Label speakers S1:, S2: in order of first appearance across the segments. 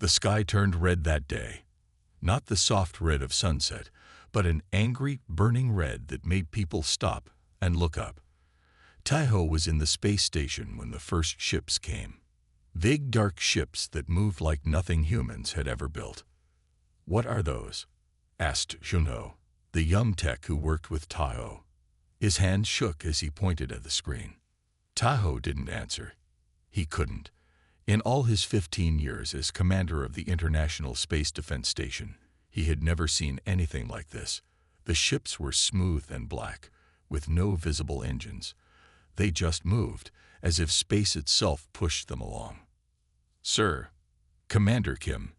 S1: The sky turned red that day. Not the soft red of sunset, but an angry, burning red that made people stop and look up. Taiho was in the space station when the first ships came. Big, dark ships that moved like nothing humans had ever built. "What are those?" asked Junho, the young tech who worked with Taiho. His hands shook as he pointed at the screen. Taiho didn't answer. He couldn't. In all his 15 years as commander of the International Space Defense Station, he had never seen anything like this. The ships were smooth and black, with no visible engines. They just moved, as if space itself pushed them along. "Sir, Commander Kim,"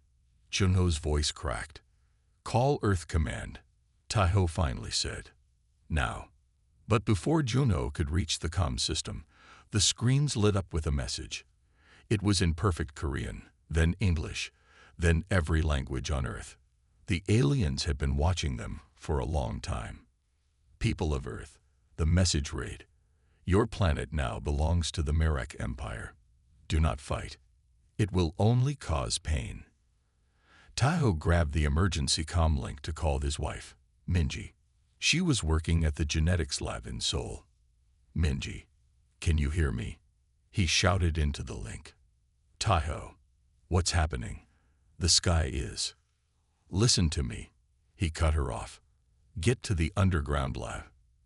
S1: Junho's voice cracked. "Call Earth Command," Taiho finally said. "Now." But before Junho could reach the comm system, the screens lit up with a message. It was in perfect Korean, then English, then every language on Earth. The aliens had been watching them for a long time. "People of Earth," the message read, "your planet now belongs to the Merak Empire. Do not fight. It will only cause pain." Taiho grabbed the emergency comm link to call his wife, Minji. She was working at the genetics lab in Seoul. "Minji, can you hear me?" he shouted into the link. "Taiho, what's happening? The sky is." "Listen to me." He cut her off. "Get to the underground lab.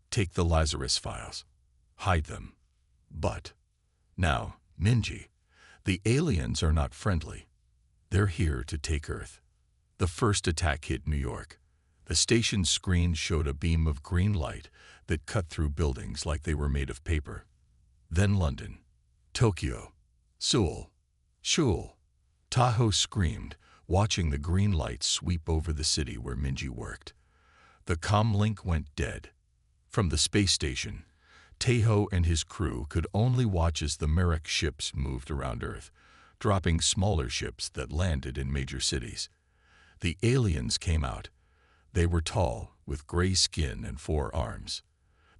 S1: Take the Lazarus files. Hide them. But now, Minji, the aliens are not friendly. They're here to take Earth." The first attack hit New York. The station's screen showed a beam of green light that cut through buildings like they were made of paper. Then London, Tokyo, Seoul. Taiho screamed, watching the green light sweep over the city where Minji worked. The comm link went dead. From the space station, Taiho and his crew could only watch as the Merak ships moved around Earth, dropping smaller ships that landed in major cities. The aliens came out. They were tall, with gray skin and 4 arms.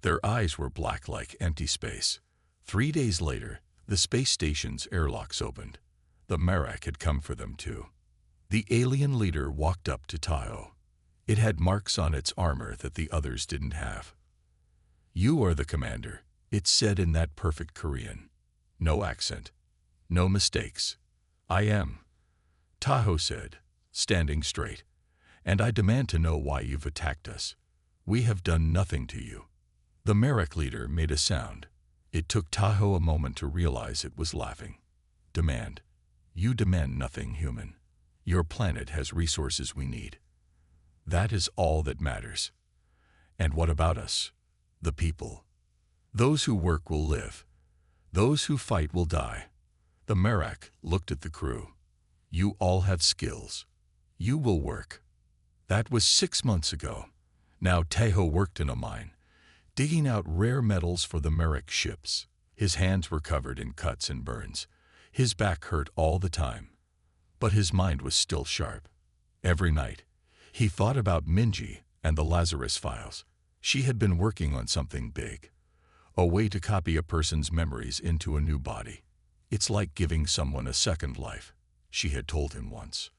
S1: Their eyes were black like empty space. 3 days later, the space station's airlocks opened. The Merak had come for them too. The alien leader walked up to Taiho. It had marks on its armor that the others didn't have. "You are the commander," it said in that perfect Korean. No accent. No mistakes. "I am," Taiho said, standing straight. "And I demand to know why you've attacked us. We have done nothing to you." The Merak leader made a sound. It took Taiho a moment to realize it was laughing. "Demand. You demand nothing, human. Your planet has resources we need. That is all that matters. And what about us? The people. Those who work will live. Those who fight will die." The Merak looked at the crew. "You all have skills. You will work." That was 6 months ago. Now Taiho worked in a mine, digging out rare metals for the Merak ships. His hands were covered in cuts and burns. His back hurt all the time. But his mind was still sharp. Every night, he thought about Minji and the Lazarus files. She had been working on something big. A way to copy a person's memories into a new body. "It's like giving someone a second life," she had told him once.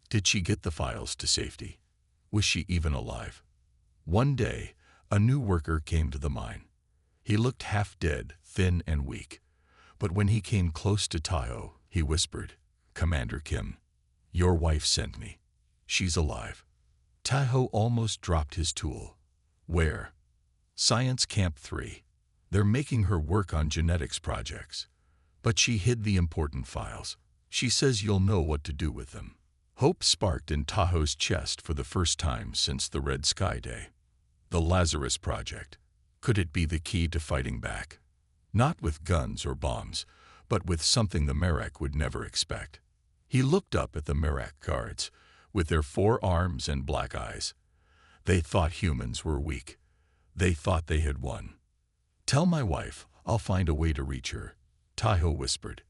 S1: Did she get the files to safety? Was she even alive? One day, a new worker came to the mine. He looked half dead, thin and weak. But when he came close to Taiho, he whispered, "Commander Kim, your wife sent me. She's alive." Taiho almost dropped his tool. "Where?" "Science Camp 3. They're making her work on genetics projects. But she hid the important files. She says you'll know what to do with them." Hope sparked in Taiho's chest for the first time since the Red Sky Day. The Lazarus Project. Could it be the key to fighting back? Not with guns or bombs, but with something the Merak would never expect. He looked up at the Merak guards, with their 4 arms and black eyes. They thought humans were weak. They thought they had won. "Tell my wife I'll find a way to reach her," Taiho whispered.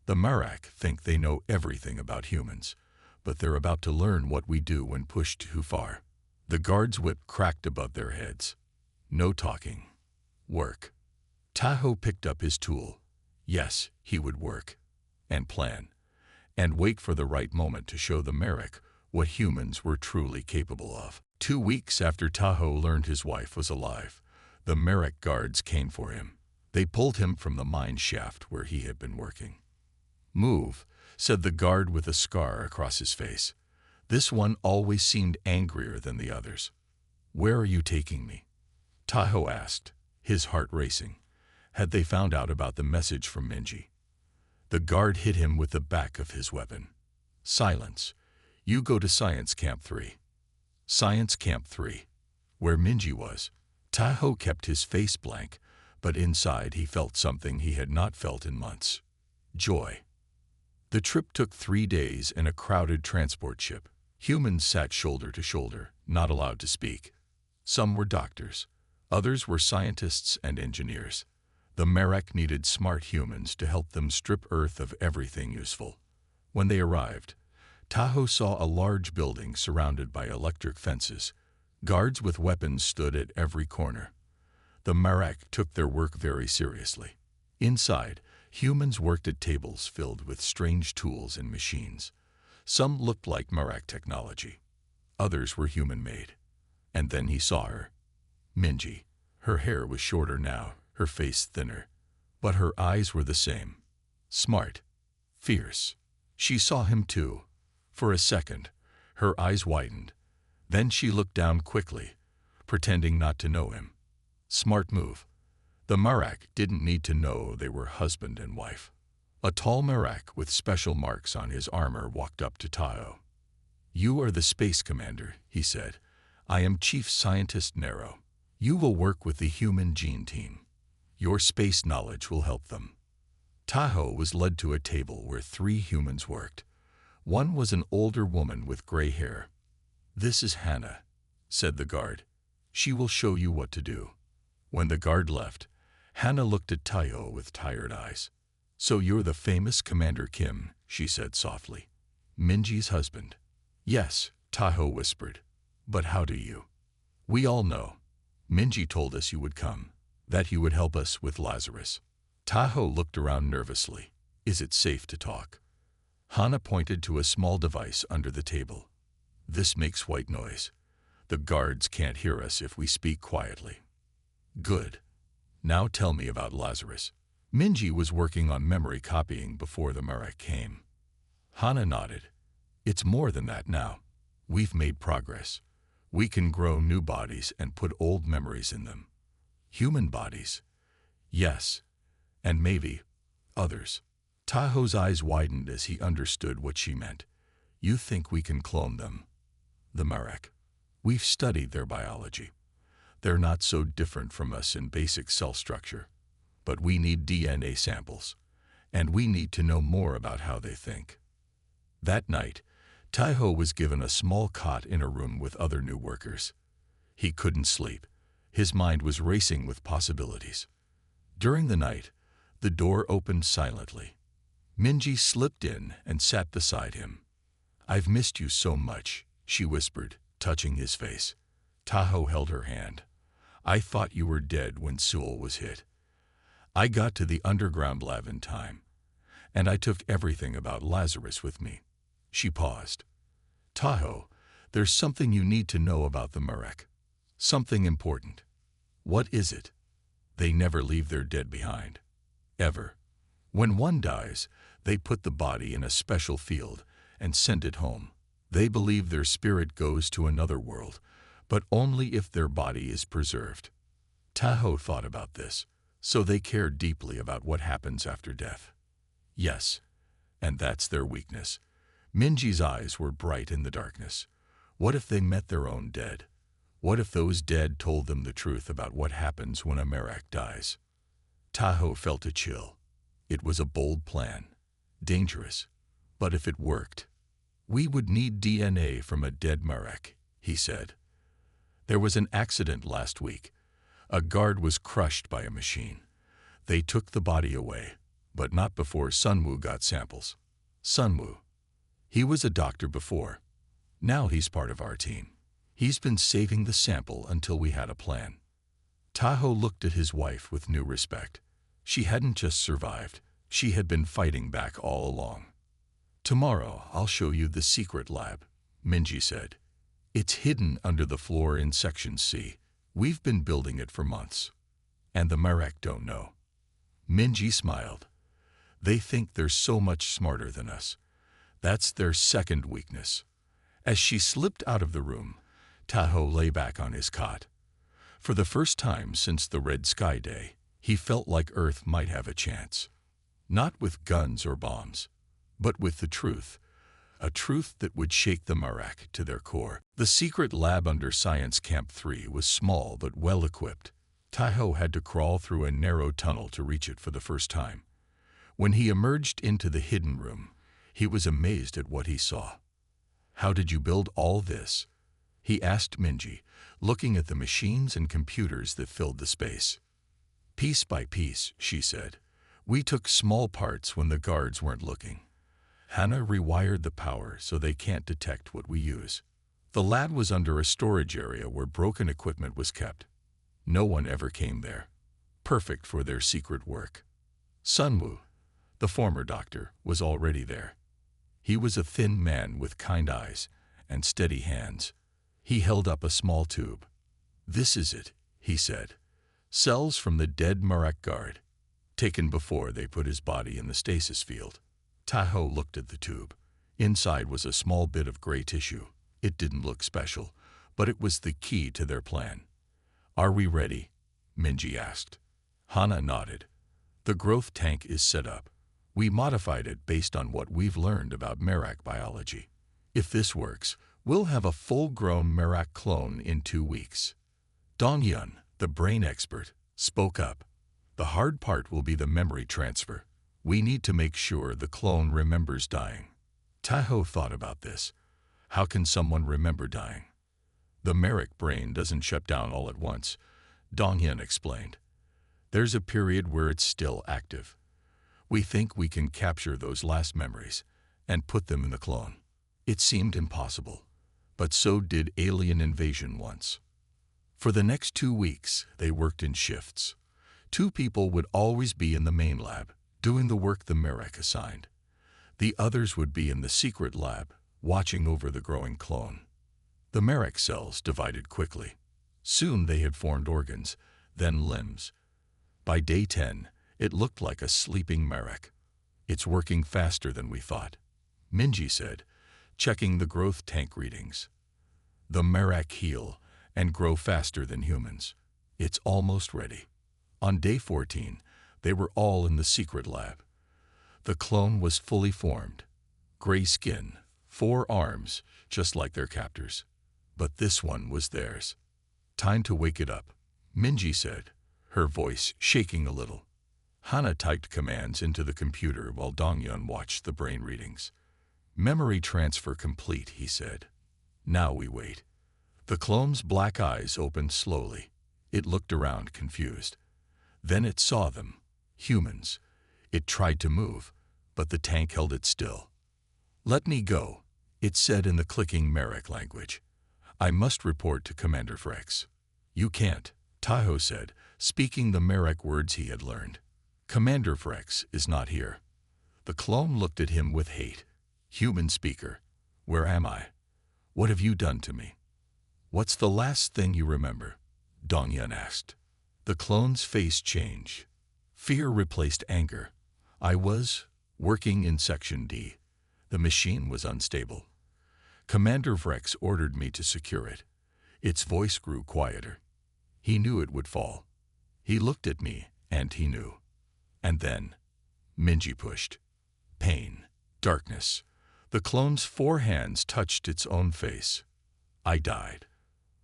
S1: The Merak think they know everything about humans, but they're about to learn what we do when pushed too far. The guard's whip cracked above their heads. No talking. Work. Taiho picked up his tool. Yes, he would work. And plan. and wait for the right moment to show the Merrick what humans were truly capable of. 2 weeks after Tahoe learned his wife was alive, the Merrick guards came for him. They pulled him from the mine shaft where he had been working. "Move," said the guard with a scar across his face. This one always seemed angrier than the others. "Where are you taking me?" Tahoe asked, his heart racing. Had they found out about the message from Minji? The guard hit him with the back of his weapon. "Silence. You go to Science Camp 3. Science Camp 3. Where Minji was. Tahoe kept his face blank, but inside he felt something he had not felt in months. Joy. The trip took 3 days in a crowded transport ship. Humans sat shoulder to shoulder, not allowed to speak. Some were doctors. Others were scientists and engineers. The Merrick needed smart humans to help them strip Earth of everything useful. When they arrived, Tahoe saw a large building surrounded by electric fences. Guards with weapons stood at every corner. The Merrick took their work very seriously. Inside, humans worked at tables filled with strange tools and machines. Some looked like Merrick technology. Others were human-made. And then he saw her. Minji. Her hair was shorter now, her face thinner. But her eyes were the same. Smart. Fierce. She saw him too. For a second, her eyes widened. Then she looked down quickly, pretending not to know him. Smart move. The Merrick didn't need to know they were husband and wife. A tall Merrick with special marks on his armor walked up to Tahoe. "You are the space commander," he said. "I am Chief Scientist Nero. You will work with the human gene team. Your space knowledge will help them." Tahoe was led to a table where 3 humans worked. One was an older woman with gray hair. "This is Hannah," said the guard. "She will show you what to do." When the guard left, Hannah looked at Tahoe with tired eyes. "So you're the famous Commander Kim," she said softly. "Minji's husband." "Yes," Tahoe whispered. "But how do you?" "We all know. Minji told us you would come, that he would help us with Lazarus." Tahoe looked around nervously. "Is it safe to talk?" Hannah pointed to a small device under the table. "This makes white noise. The guards can't hear us if we speak quietly." "Good. Now tell me about Lazarus." Minji was working on memory copying before the Merrick came. Hannah nodded. "It's more than that now. We've made progress. We can grow new bodies and put old memories in them." "Human bodies?" "Yes. And maybe others." Tahoe's eyes widened as he understood what she meant. "You think we can clone them?" "The Merrick. We've studied their biology. They're not so different from us in basic cell structure. But we need DNA samples, and we need to know more about how they think." That night, Tahoe was given a small cot in a room with other new workers. He couldn't sleep. His mind was racing with possibilities. During the night, the door opened silently. Minji slipped in and sat beside him. "I've missed you so much," she whispered, touching his face. Tahoe held her hand. "I thought you were dead when Seoul was hit. I got to the underground lab in time, and I took everything about Lazarus with me." She paused. "Tahoe, there's something you need to know about the Merrick. Something important." "What is it?" "They never leave their dead behind. Ever. When one dies, they put the body in a special field and send it home. They believe their spirit goes to another world, but only if their body is preserved." Tahoe thought about this. So they care deeply about what happens after death. "Yes, and that's their weakness." Minji's eyes were bright in the darkness. What if they met their own dead? What if those dead told them the truth about what happens when a Merrick dies? Tahoe felt a chill. It was a bold plan. Dangerous. But if it worked, "We would need DNA from a dead Merrick," he said. "There was an accident last week. A guard was crushed by a machine. They took the body away, but not before Sunwoo got samples." "Sunwoo. He was a doctor before. Now he's part of our team. He's been saving the sample until we had a plan." Tahoe looked at his wife with new respect. She hadn't just survived. She had been fighting back all along. Tomorrow I'll show you the secret lab, Minji said. It's hidden under the floor in Section C. We've been building it for months. And the Marek don't know. Minji smiled. They think they're so much smarter than us. That's their second weakness. As she slipped out of the room, Tahoe lay back on his cot. For the first time since the Red Sky Day, he felt like Earth might have a chance. Not with guns or bombs, but with the truth. A truth that would shake the Marek to their core. The secret lab under Science Camp 3 was small but well-equipped. Tahoe had to crawl through a narrow tunnel to reach it for the first time. When he emerged into the hidden room, he was amazed at what he saw. "How did you build all this?" he asked Minji, looking at the machines and computers that filled the space. "Piece by piece," she said. "We took small parts when the guards weren't looking. Hannah rewired the power so they can't detect what we use." The lab was under a storage area where broken equipment was kept. No one ever came there. Perfect for their secret work. Sunwoo, the former doctor, was already there. He was a thin man with kind eyes and steady hands. He held up a small tube. "This is it," he said. "Cells from the dead Marek guard, taken before they put his body in the stasis field." Tahoe looked at the tube. Inside was a small bit of gray tissue. It didn't look special, but it was the key to their plan. "Are we ready?" Minji asked. Hana nodded. "The growth tank is set up. We modified it based on what we've learned about Marek biology. If this works, we'll have a full-grown Marek clone in 2 weeks." Dong-Yun, the brain expert, spoke up. "The hard part will be the memory transfer. We need to make sure the clone remembers dying." Tahoe thought about this. How can someone remember dying? "The Marek brain doesn't shut down all at once," Dong-Yun explained. "There's a period where it's still active. We think we can capture those last memories and put them in the clone." It seemed impossible, but so did alien invasion once. For the next 2 weeks, they worked in shifts. 2 people would always be in the main lab, doing the work the Marek assigned. The others would be in the secret lab, watching over the growing clone. The Marek cells divided quickly. Soon they had formed organs, then limbs. By day 10, it looked like a sleeping Marek. "It's working faster than we thought," Minji said, checking the growth tank readings. "The Marek heal and grow faster than humans. It's almost ready." On day 14, they were all in the secret lab. The clone was fully formed. Gray skin, 4 arms, just like their captors. But this one was theirs. "Time to wake it up," Minji said, her voice shaking a little. Hana typed commands into the computer while Dong-Yun watched the brain readings. "Memory transfer complete," he said. "Now we wait." The clone's black eyes opened slowly. It looked around, confused. Then it saw them. Humans. It tried to move, but the tank held it still. "Let me go," it said in the clicking Marek language. "I must report to Commander Frex." "You can't," Tahoe said, speaking the Marek words he had learned. "Commander Frex is not here." The clone looked at him with hate. "Human speaker, where am I? What have you done to me?" "What's the last thing you remember?" Dong-Yun asked. The clone's face changed. Fear replaced anger. "I was working in Section D. The machine was unstable. Commander Frex ordered me to secure it." Its voice grew quieter. "He knew it would fall. He looked at me, and he knew." And then, Minji pushed. Pain. Darkness. The clone's 4 hands touched its own face. "I died.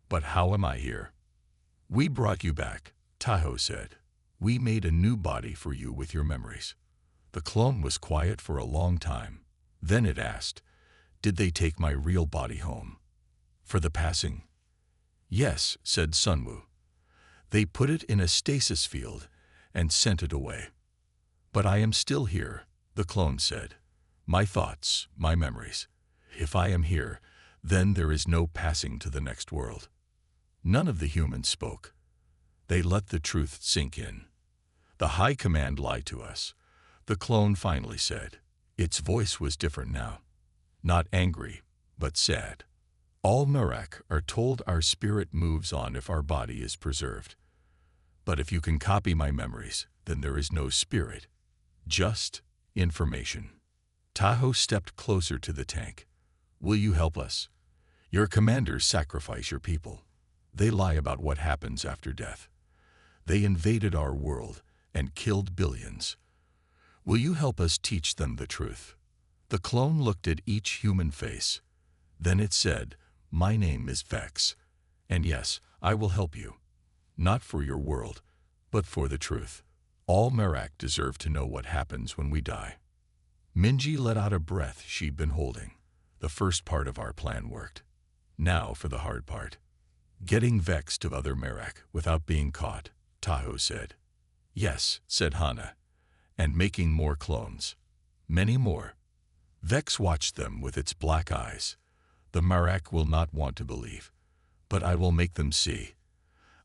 S1: But how am I here?" "We brought you back," Tahoe said. "We made a new body for you with your memories." The clone was quiet for a long time. Then it asked, "Did they take my real body home? For the passing?" "Yes," said Sunwoo. "They put it in a stasis field and sent it away." "But I am still here," the clone said. "My thoughts, my memories. If I am here, then there is no passing to the next world." None of the humans spoke. They let the truth sink in. "The High Command lied to us," the clone finally said. Its voice was different now, not angry, but sad. All Merak are told our spirit moves on if our body is preserved. But if you can copy my memories, then there is no spirit, just information. Tahoe stepped closer to the tank. Will you help us? Your commanders sacrifice your people. They lie about what happens after death. They invaded our world and killed billions. Will you help us teach them the truth? The clone looked at each human face. Then it said, "My name is Vex, and yes, I will help you. Not for your world, but for the truth. All Merak deserve to know what happens when we die." Minji let out a breath she'd been holding. The first part of our plan worked. Now for the hard part. Getting Vex to other Merak without being caught, Tahoe said. Yes, said Hana, and making more clones. Many more. Vex watched them with its black eyes. The Merak will not want to believe, but I will make them see.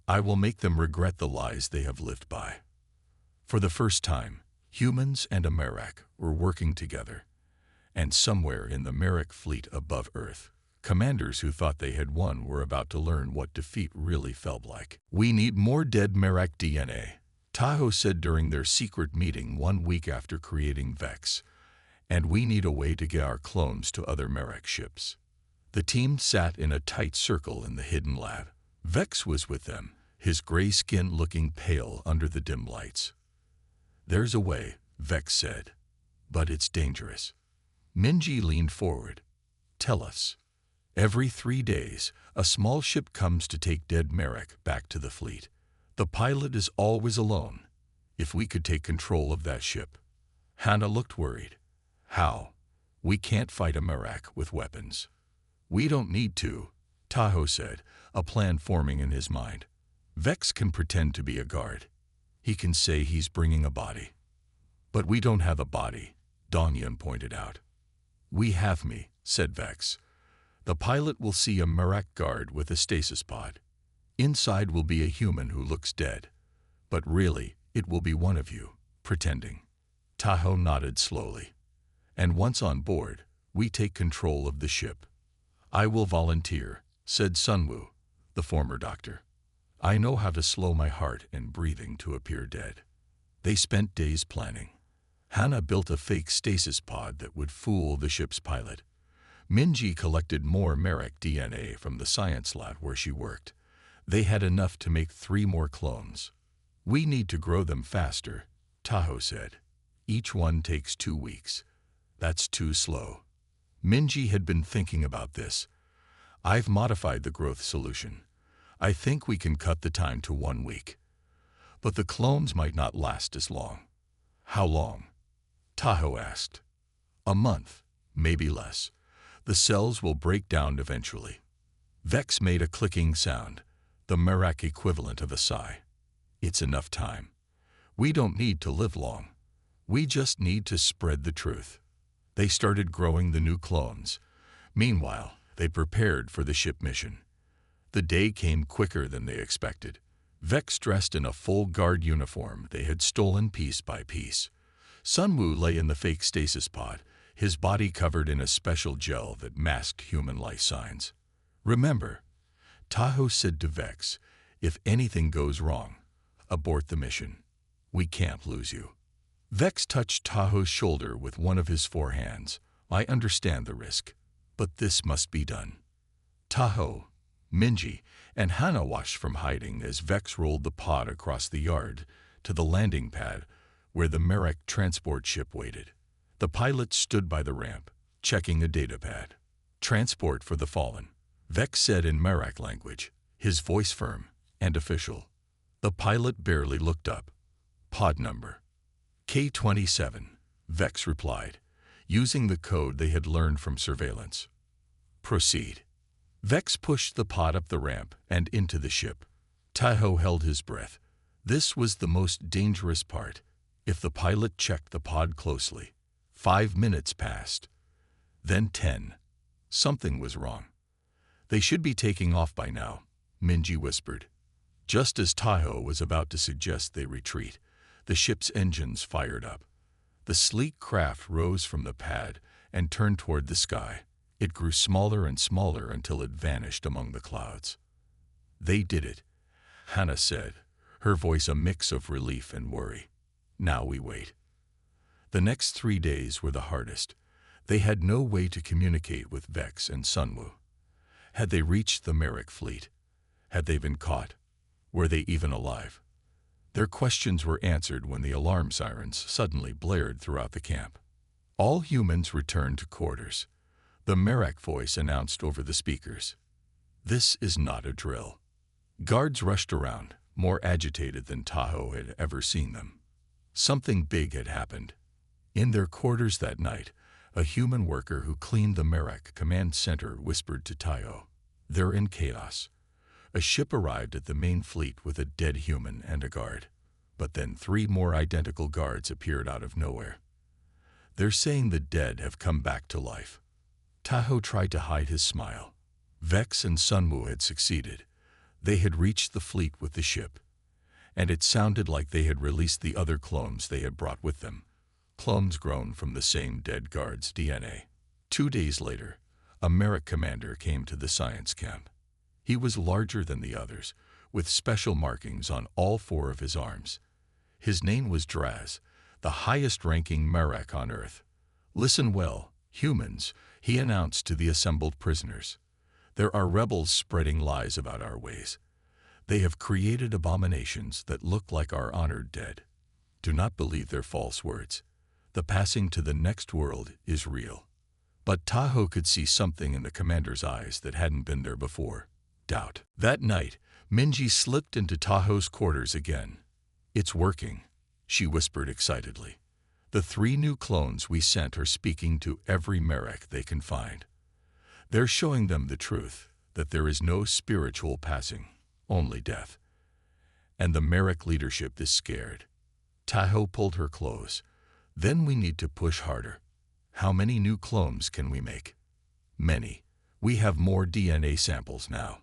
S1: I will make them regret the lies they have lived by. For the first time, humans and a Merak were working together, and somewhere in the Merak fleet above Earth, commanders who thought they had won were about to learn what defeat really felt like. We need more dead Merak DNA, Tahoe said during their secret meeting 1 week after creating Vex, and we need a way to get our clones to other Merak ships. The team sat in a tight circle in the hidden lab. Vex was with them, his gray skin looking pale under the dim lights. There's a way, Vex said, but it's dangerous. Minji leaned forward. Tell us. Every 3 days, a small ship comes to take dead Merak back to the fleet. The pilot is always alone. If we could take control of that ship. Hana looked worried. How? We can't fight a Merak with weapons. We don't need to, Tahoe said, a plan forming in his mind. Vex can pretend to be a guard. He can say he's bringing a body. But we don't have a body, Donyan pointed out. We have me, said Vex. The pilot will see a Merak guard with a stasis pod. Inside will be a human who looks dead. But really, it will be one of you, pretending. Tahoe nodded slowly. And once on board, we take control of the ship. I will volunteer, said Sunwoo, the former doctor. I know how to slow my heart and breathing to appear dead. They spent days planning. Hana built a fake stasis pod that would fool the ship's pilot. Minji collected more Merak DNA from the science lab where she worked. They had enough to make 3 more clones. We need to grow them faster, Tahoe said. Each one takes 2 weeks. That's too slow. Minji had been thinking about this. I've modified the growth solution. I think we can cut the time to 1 week. But the clones might not last as long. How long? Tahoe asked. A month, maybe less. The cells will break down eventually. Vex made a clicking sound, the Merak equivalent of a sigh. It's enough time. We don't need to live long. We just need to spread the truth. They started growing the new clones. Meanwhile, they prepared for the ship mission. The day came quicker than they expected. Vex dressed in a full guard uniform they had stolen piece by piece. Sunwoo lay in the fake stasis pod, his body covered in a special gel that masked human life signs. Remember, Tahoe said to Vex, if anything goes wrong, abort the mission. We can't lose you. Vex touched Tahoe's shoulder with one of his 4 hands. I understand the risk, but this must be done. Tahoe, Minji, and Hana watched from hiding as Vex rolled the pod across the yard to the landing pad where the Merak transport ship waited. The pilot stood by the ramp, checking a data pad. Transport for the fallen, Vex said in Merak language, his voice firm and official. The pilot barely looked up. Pod number. K-27, Vex replied, using the code they had learned from surveillance. Proceed. Vex pushed the pod up the ramp and into the ship. Tahoe held his breath. This was the most dangerous part. If the pilot checked the pod closely. 5 minutes passed. Then 10. Something was wrong. They should be taking off by now, Minji whispered. Just as Tahoe was about to suggest they retreat, the ship's engines fired up. The sleek craft rose from the pad and turned toward the sky. It grew smaller and smaller until it vanished among the clouds. "They did it," Hannah said, her voice a mix of relief and worry. "Now we wait." The next 3 days were the hardest. They had no way to communicate with Vex and Sunwoo. Had they reached the Merrick fleet? Had they been caught? Were they even alive? Their questions were answered when the alarm sirens suddenly blared throughout the camp. All humans returned to quarters. The Merrick voice announced over the speakers, "This is not a drill." Guards rushed around, more agitated than Tahoe had ever seen them. Something big had happened. In their quarters that night, a human worker who cleaned the Merrick command center whispered to Tahoe, "They're in chaos." A ship arrived at the main fleet with a dead human and a guard. But then 3 more identical guards appeared out of nowhere. "They're saying the dead have come back to life." Tahoe tried to hide his smile. Vex and Sunwoo had succeeded. They had reached the fleet with the ship. And it sounded like they had released the other clones they had brought with them. Clones grown from the same dead guard's DNA. 2 days later, a Merrick commander came to the science camp. He was larger than the others, with special markings on all 4 of his arms. His name was Draz, the highest-ranking Merrick on Earth. "Listen well, humans," he announced to the assembled prisoners. "There are rebels spreading lies about our ways. They have created abominations that look like our honored dead. Do not believe their false words. The passing to the next world is real." But Tahoe could see something in the commander's eyes that hadn't been there before: doubt. That night, Minji slipped into Tahoe's quarters again. "It's working," she whispered excitedly. "The 3 new clones we sent are speaking to every Merrick they can find. They're showing them the truth, that there is no spiritual passing, only death. And the Merrick leadership is scared." Tahoe pulled her close. "Then we need to push harder. How many new clones can we make?" "Many. We have more DNA samples now.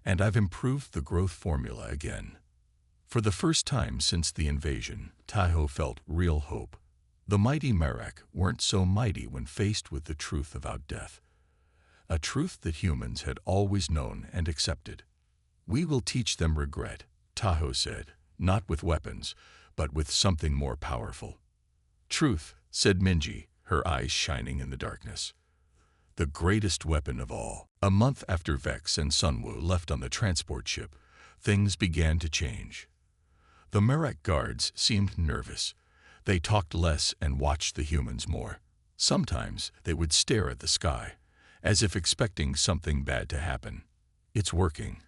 S1: And I've improved the growth formula again." For the first time since the invasion, Tahoe felt real hope. The mighty Merrick weren't so mighty when faced with the truth about death. A truth that humans had always known and accepted. "We will teach them regret," Tahoe said, "not with weapons, but with something more powerful." "Truth," said Minji, her eyes shining in the darkness. "The greatest weapon of all." A month after Vex and Sunwoo left on the transport ship, things began to change. The Merrick guards seemed nervous. They talked less and watched the humans more. Sometimes they would stare at the sky, as if expecting something bad to happen. "It's working,"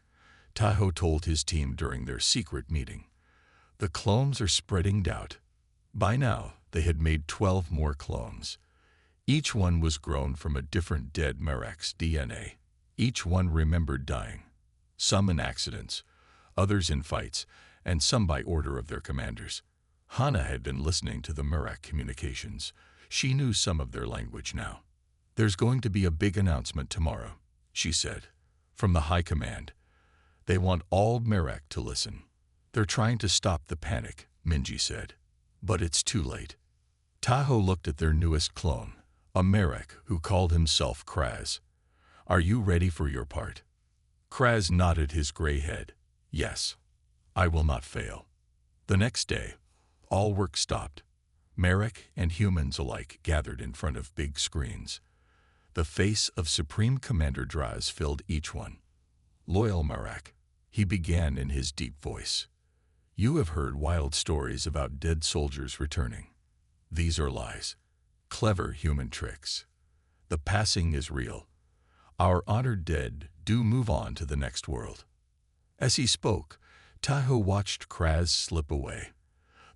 S1: Tahoe told his team during their secret meeting. "The clones are spreading doubt." By now, they had made 12 more clones. Each one was grown from a different dead Merrick's DNA. Each one remembered dying. Some in accidents, others in fights, and some by order of their commanders. Hannah had been listening to the Merrick communications. She knew some of their language now. "There's going to be a big announcement tomorrow," she said, "from the High Command. They want all Merrick to listen." "They're trying to stop the panic," Minji said. "But it's too late." Tahoe looked at their newest clone, a Merrick who called himself Kraz. "Are you ready for your part?" Kraz nodded his gray head. "Yes. I will not fail." The next day, all work stopped. Merrick and humans alike gathered in front of big screens. The face of Supreme Commander Draz filled each one. "Loyal Merrick," he began in his deep voice. "You have heard wild stories about dead soldiers returning. These are lies. Clever human tricks. The passing is real. Our honored dead do move on to the next world." As he spoke, Tahoe watched Kraz slip away.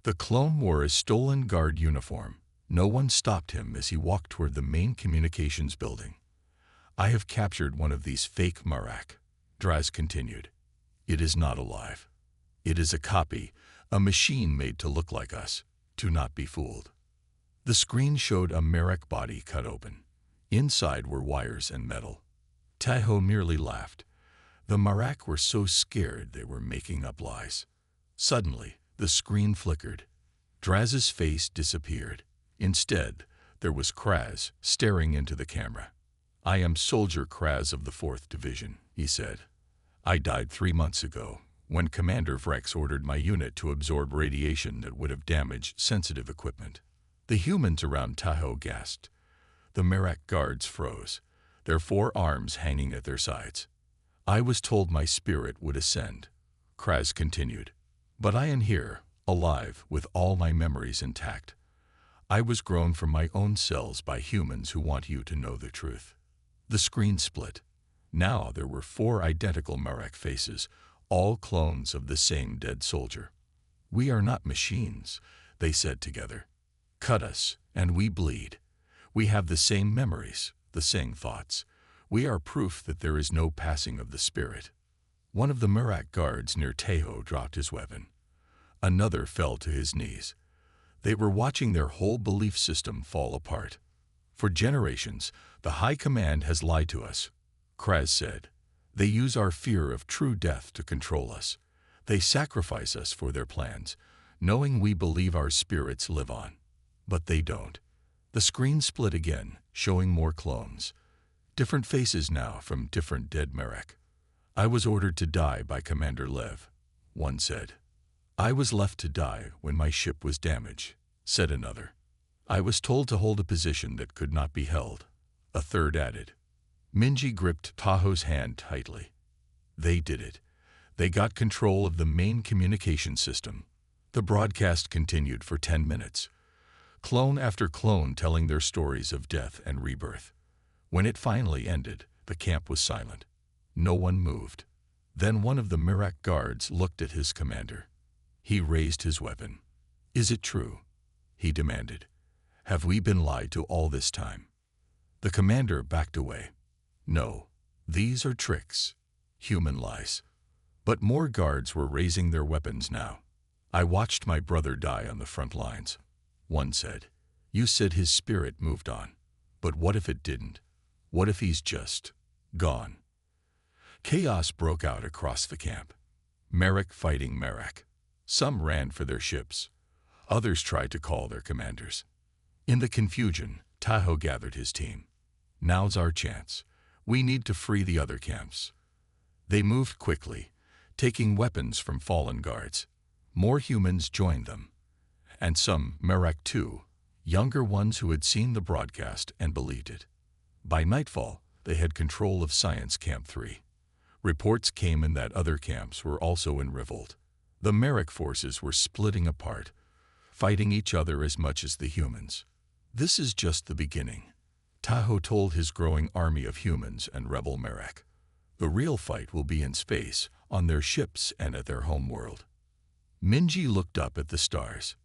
S1: The clone wore a stolen guard uniform. No one stopped him as he walked toward the main communications building. "I have captured one of these fake Merrick," Draz continued. "It is not alive. It is a copy, a machine made to look like us. Do not be fooled." The screen showed a Merrick body cut open. Inside were wires and metal. Tahoe merely laughed. The Merrick were so scared they were making up lies. Suddenly, the screen flickered. Draz's face disappeared. Instead, there was Kraz staring into the camera. "I am Soldier Kraz of the 4th Division," he said. "I died 3 months ago, when Commander Vrex ordered my unit to absorb radiation that would have damaged sensitive equipment." The humans around Tahoe gasped. The Merak guards froze, their 4 arms hanging at their sides. "I was told my spirit would ascend," Kraz continued. "But I am here, alive, with all my memories intact. I was grown from my own cells by humans who want you to know the truth." The screen split. Now there were 4 identical Merak faces, all clones of the same dead soldier. "We are not machines," they said together. "Cut us, and we bleed. We have the same memories, the same thoughts. We are proof that there is no passing of the spirit." One of the Merak guards near Tahoe dropped his weapon. Another fell to his knees. They were watching their whole belief system fall apart. "For generations, the High Command has lied to us," Kraz said. "They use our fear of true death to control us. They sacrifice us for their plans, knowing we believe our spirits live on. But they don't." The screen split again, showing more clones. Different faces now from different dead Merak. "I was ordered to die by Commander Lev," one said. "I was left to die when my ship was damaged," said another. "I was told to hold a position that could not be held," a third added. Minji gripped Tahoe's hand tightly. "They did it. They got control of the main communication system." The broadcast continued for 10 minutes. Clone after clone telling their stories of death and rebirth. When it finally ended, the camp was silent. No one moved. Then one of the Merak guards looked at his commander. He raised his weapon. "Is it true?" he demanded. "Have we been lied to all this time?" The commander backed away. "No, these are tricks, human lies." But more guards were raising their weapons now. "I watched my brother die on the front lines," one said. "You said his spirit moved on. But what if it didn't? What if he's just gone?" Chaos broke out across the camp. Merak fighting Merak. Some ran for their ships. Others tried to call their commanders. In the confusion, Tahoe gathered his team. "Now's our chance. We need to free the other camps." They moved quickly, taking weapons from fallen guards. More humans joined them. And some Merak too, younger ones who had seen the broadcast and believed it. By nightfall, they had control of Science Camp 3. Reports came in that other camps were also in revolt. The Merak forces were splitting apart, fighting each other as much as the humans. "This is just the beginning," Tahoe told his growing army of humans and rebel Merak. "The real fight will be in space, on their ships and at their home world." Minji looked up at the stars.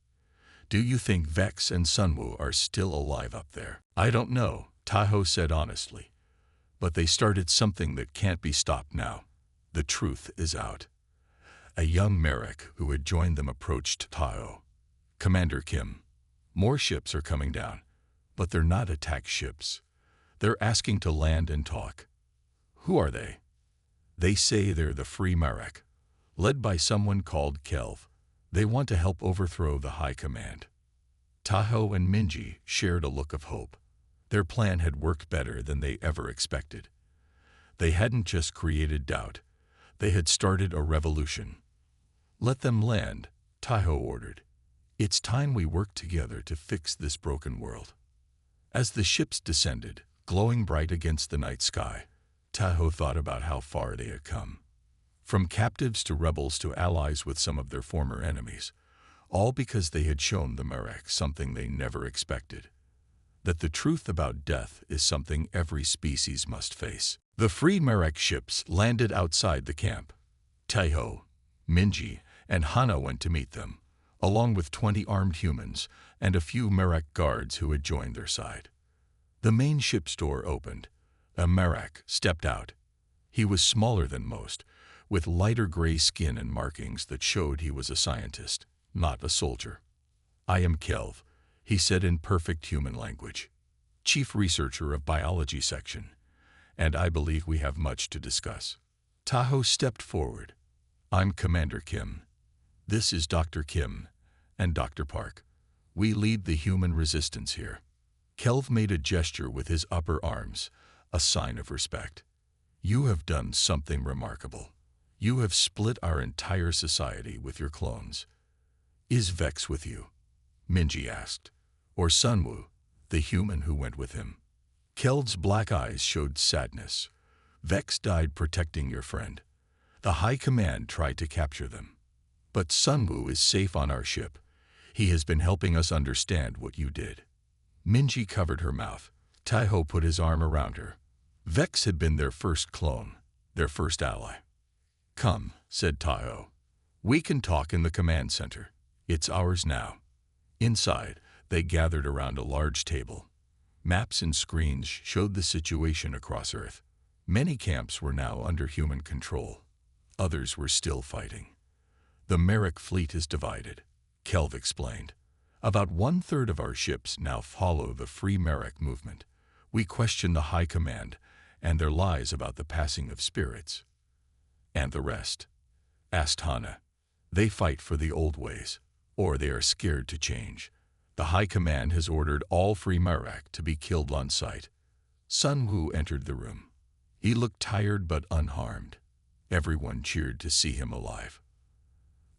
S1: "Do you think Vex and Sunwoo are still alive up there?" "I don't know," Tahoe said honestly. "But they started something that can't be stopped now. The truth is out." A young Merak who had joined them approached Tahoe. "Commander Kim, more ships are coming down, but they're not attack ships. They're asking to land and talk." "Who are they?" "They say they're the Free Merak, led by someone called Kelv. They want to help overthrow the High Command." Tahoe and Minji shared a look of hope. Their plan had worked better than they ever expected. They hadn't just created doubt. They had started a revolution. "Let them land," Tahoe ordered. "It's time we worked together to fix this broken world." As the ships descended, glowing bright against the night sky, Tahoe thought about how far they had come. From captives to rebels to allies with some of their former enemies, all because they had shown the Merak something they never expected. That the truth about death is something every species must face. The Free Merak ships landed outside the camp. Tahoe, Minji, and Hana went to meet them, along with 20 armed humans and a few Merak guards who had joined their side. The main ship's door opened. A Merak stepped out. He was smaller than most, with lighter gray skin and markings that showed he was a scientist, not a soldier. "I am Kelv," he said in perfect human language, "chief researcher of biology section, and I believe we have much to discuss." Tahoe stepped forward. "I'm Commander Kim. This is Dr. Kim and Dr. Park. We lead the human resistance here. Kelv made a gesture with his upper arms, a sign of respect. You have done something remarkable. You have split our entire society with your clones. Is Vex with you? Minji asked. Or Sunwoo, the human who went with him? Kelv's black eyes showed sadness. Vex died protecting your friend. The High Command tried to capture them. But Sunwoo is safe on our ship. He has been helping us understand what you did. Minji covered her mouth. Taiho put his arm around her. Vex had been their first clone, their first ally. Come, said Taiho. We can talk in the command center. It's ours now. Inside, they gathered around a large table. Maps and screens showed the situation across Earth. Many camps were now under human control. Others were still fighting. The Merrick fleet is divided, Kelv explained. About 1/3 of our ships now follow the Free Merrick movement. We question the High Command and their lies about the passing of spirits. And the rest? Asked Hana. They fight for the old ways, or they are scared to change. The High Command has ordered all Free Merrick to be killed on sight. Sunwoo entered the room. He looked tired but unharmed. Everyone cheered to see him alive.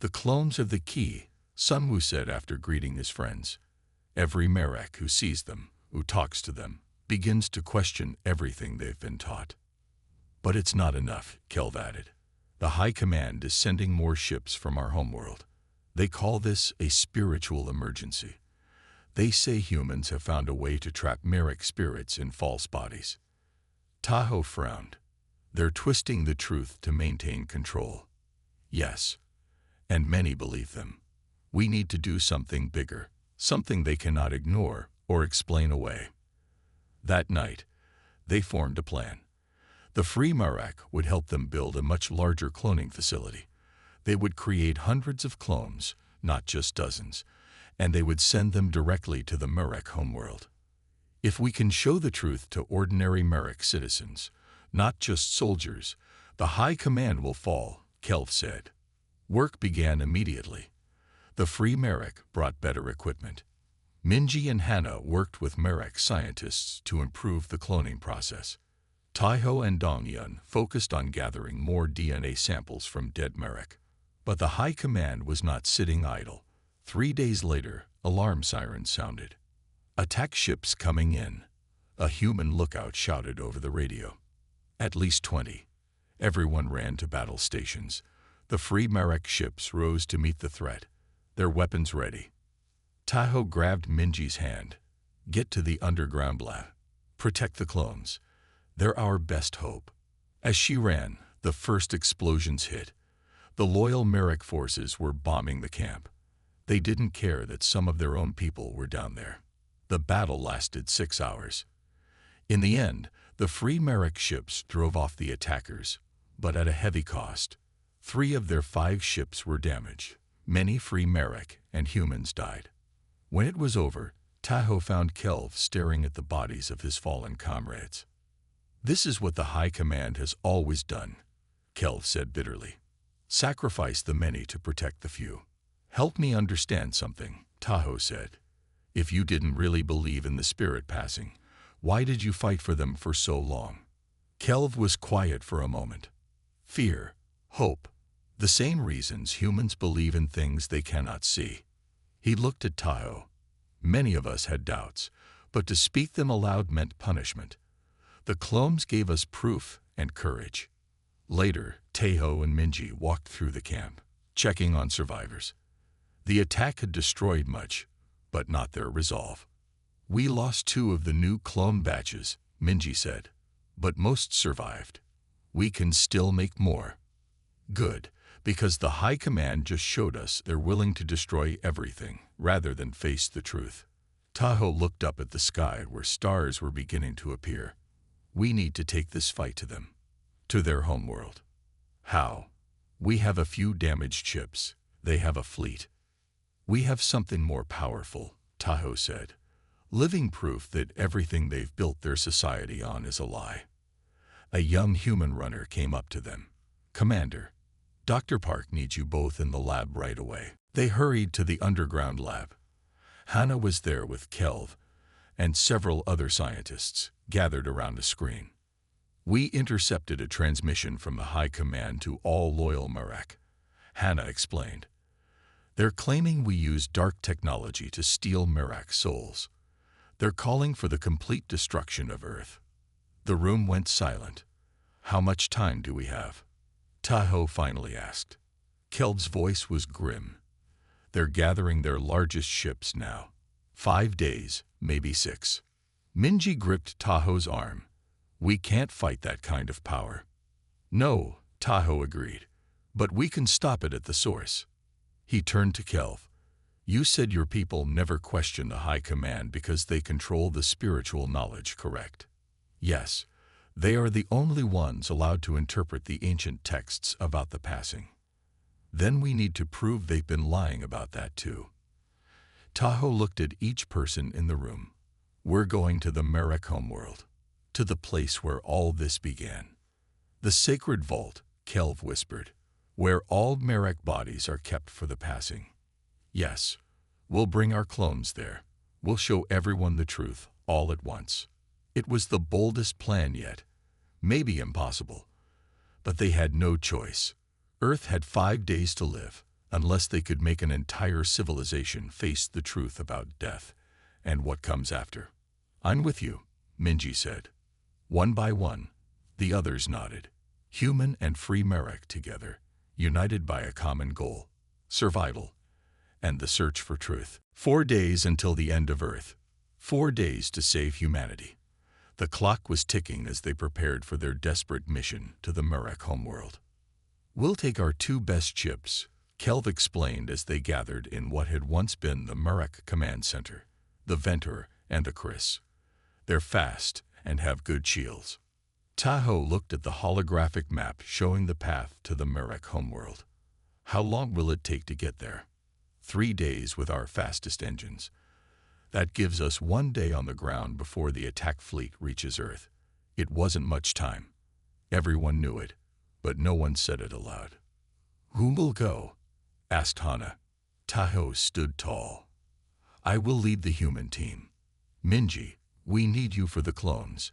S1: The clones are the key, Sunwoo said after greeting his friends. Every Merrick who sees them, who talks to them, begins to question everything they've been taught. But it's not enough, Kelv added. The High Command is sending more ships from our homeworld. They call this a spiritual emergency. They say humans have found a way to trap Merrick spirits in false bodies. Tahoe frowned. They're twisting the truth to maintain control. Yes, and many believe them. We need to do something bigger, something they cannot ignore or explain away. That night, they formed a plan. The Free Merrick would help them build a much larger cloning facility. They would create hundreds of clones, not just dozens, and they would send them directly to the Merrick homeworld. If we can show the truth to ordinary Merrick citizens, not just soldiers, the High Command will fall, Kelv said. Work began immediately. The Free Merrick brought better equipment. Minji and Hana worked with Merrick scientists to improve the cloning process. Taiho and Dongyun focused on gathering more DNA samples from dead Merrick. But the High Command was not sitting idle. 3 days later, alarm sirens sounded. Attack ships coming in. A human lookout shouted over the radio. At least 20. Everyone ran to battle stations. The Free Merrick ships rose to meet the threat, their weapons ready. Taiho grabbed Minji's hand. Get to the underground lab. Protect the clones. They're our best hope. As she ran, the first explosions hit. The loyal Merrick forces were bombing the camp. They didn't care that some of their own people were down there. The battle lasted 6 hours. In the end, the Free Merrick ships drove off the attackers, but at a heavy cost. 3 of their 5 ships were damaged. Many Free Merrick and humans died. When it was over, Taiho found Kelv staring at the bodies of his fallen comrades. This is what the High Command has always done, Kelv said bitterly. Sacrifice the many to protect the few. Help me understand something, Taiho said. If you didn't really believe in the spirit passing, why did you fight for them for so long? Kelv was quiet for a moment. Fear, hope, the same reasons humans believe in things they cannot see. He looked at Taiho. Many of us had doubts, but to speak them aloud meant punishment. The clones gave us proof and courage. Later, Taiho and Minji walked through the camp, checking on survivors. The attack had destroyed much, but not their resolve. We lost 2 of the new clone batches, Minji said, but most survived. We can still make more. Good, because the High Command just showed us they're willing to destroy everything rather than face the truth. Taiho looked up at the sky where stars were beginning to appear. We need to take this fight to them, to their homeworld. How? We have a few damaged ships. They have a fleet. We have something more powerful, Taiho said. Living proof that everything they've built their society on is a lie. A young human runner came up to them. Commander, Dr. Park needs you both in the lab right away. They hurried to the underground lab. Hannah was there with Kelv and several other scientists gathered around a screen. We intercepted a transmission from the High Command to all loyal Merak, Hannah explained. They're claiming we use dark technology to steal Merak's souls. They're calling for the complete destruction of Earth. The room went silent. How much time do we have? Tahoe finally asked. Kelv's voice was grim. They're gathering their largest ships now. 5 days, maybe 6. Minji gripped Tahoe's arm. We can't fight that kind of power. No, Tahoe agreed. But we can stop it at the source. He turned to Kelv. You said your people never question the High Command because they control the spiritual knowledge, correct? Yes, they are the only ones allowed to interpret the ancient texts about the passing. Then we need to prove they've been lying about that too. Tahoe looked at each person in the room. We're going to the Merak homeworld, to the place where all this began. The sacred vault, Kelv whispered, where all Merak bodies are kept for the passing. Yes, we'll bring our clones there. We'll show everyone the truth, all at once. It was the boldest plan yet. Maybe impossible. But they had no choice. Earth had 5 days to live, unless they could make an entire civilization face the truth about death and what comes after. I'm with you, Minji said. One by one, the others nodded. Human and free Merak together, united by a common goal, survival, and the search for truth. 4 days until the end of Earth. 4 days to save humanity. The clock was ticking as they prepared for their desperate mission to the Merak homeworld. We'll take our 2 best ships, Kelv explained as they gathered in what had once been the Merak Command Center, the Ventur and the Chris. They're fast and have good shields. Tahoe looked at the holographic map showing the path to the Merak homeworld. How long will it take to get there? 3 days with our fastest engines. That gives us 1 day on the ground before the attack fleet reaches Earth. It wasn't much time. Everyone knew it, but no one said it aloud. Who will go? Asked Hannah. Tahoe stood tall. I will lead the human team. Minji, we need you for the clones.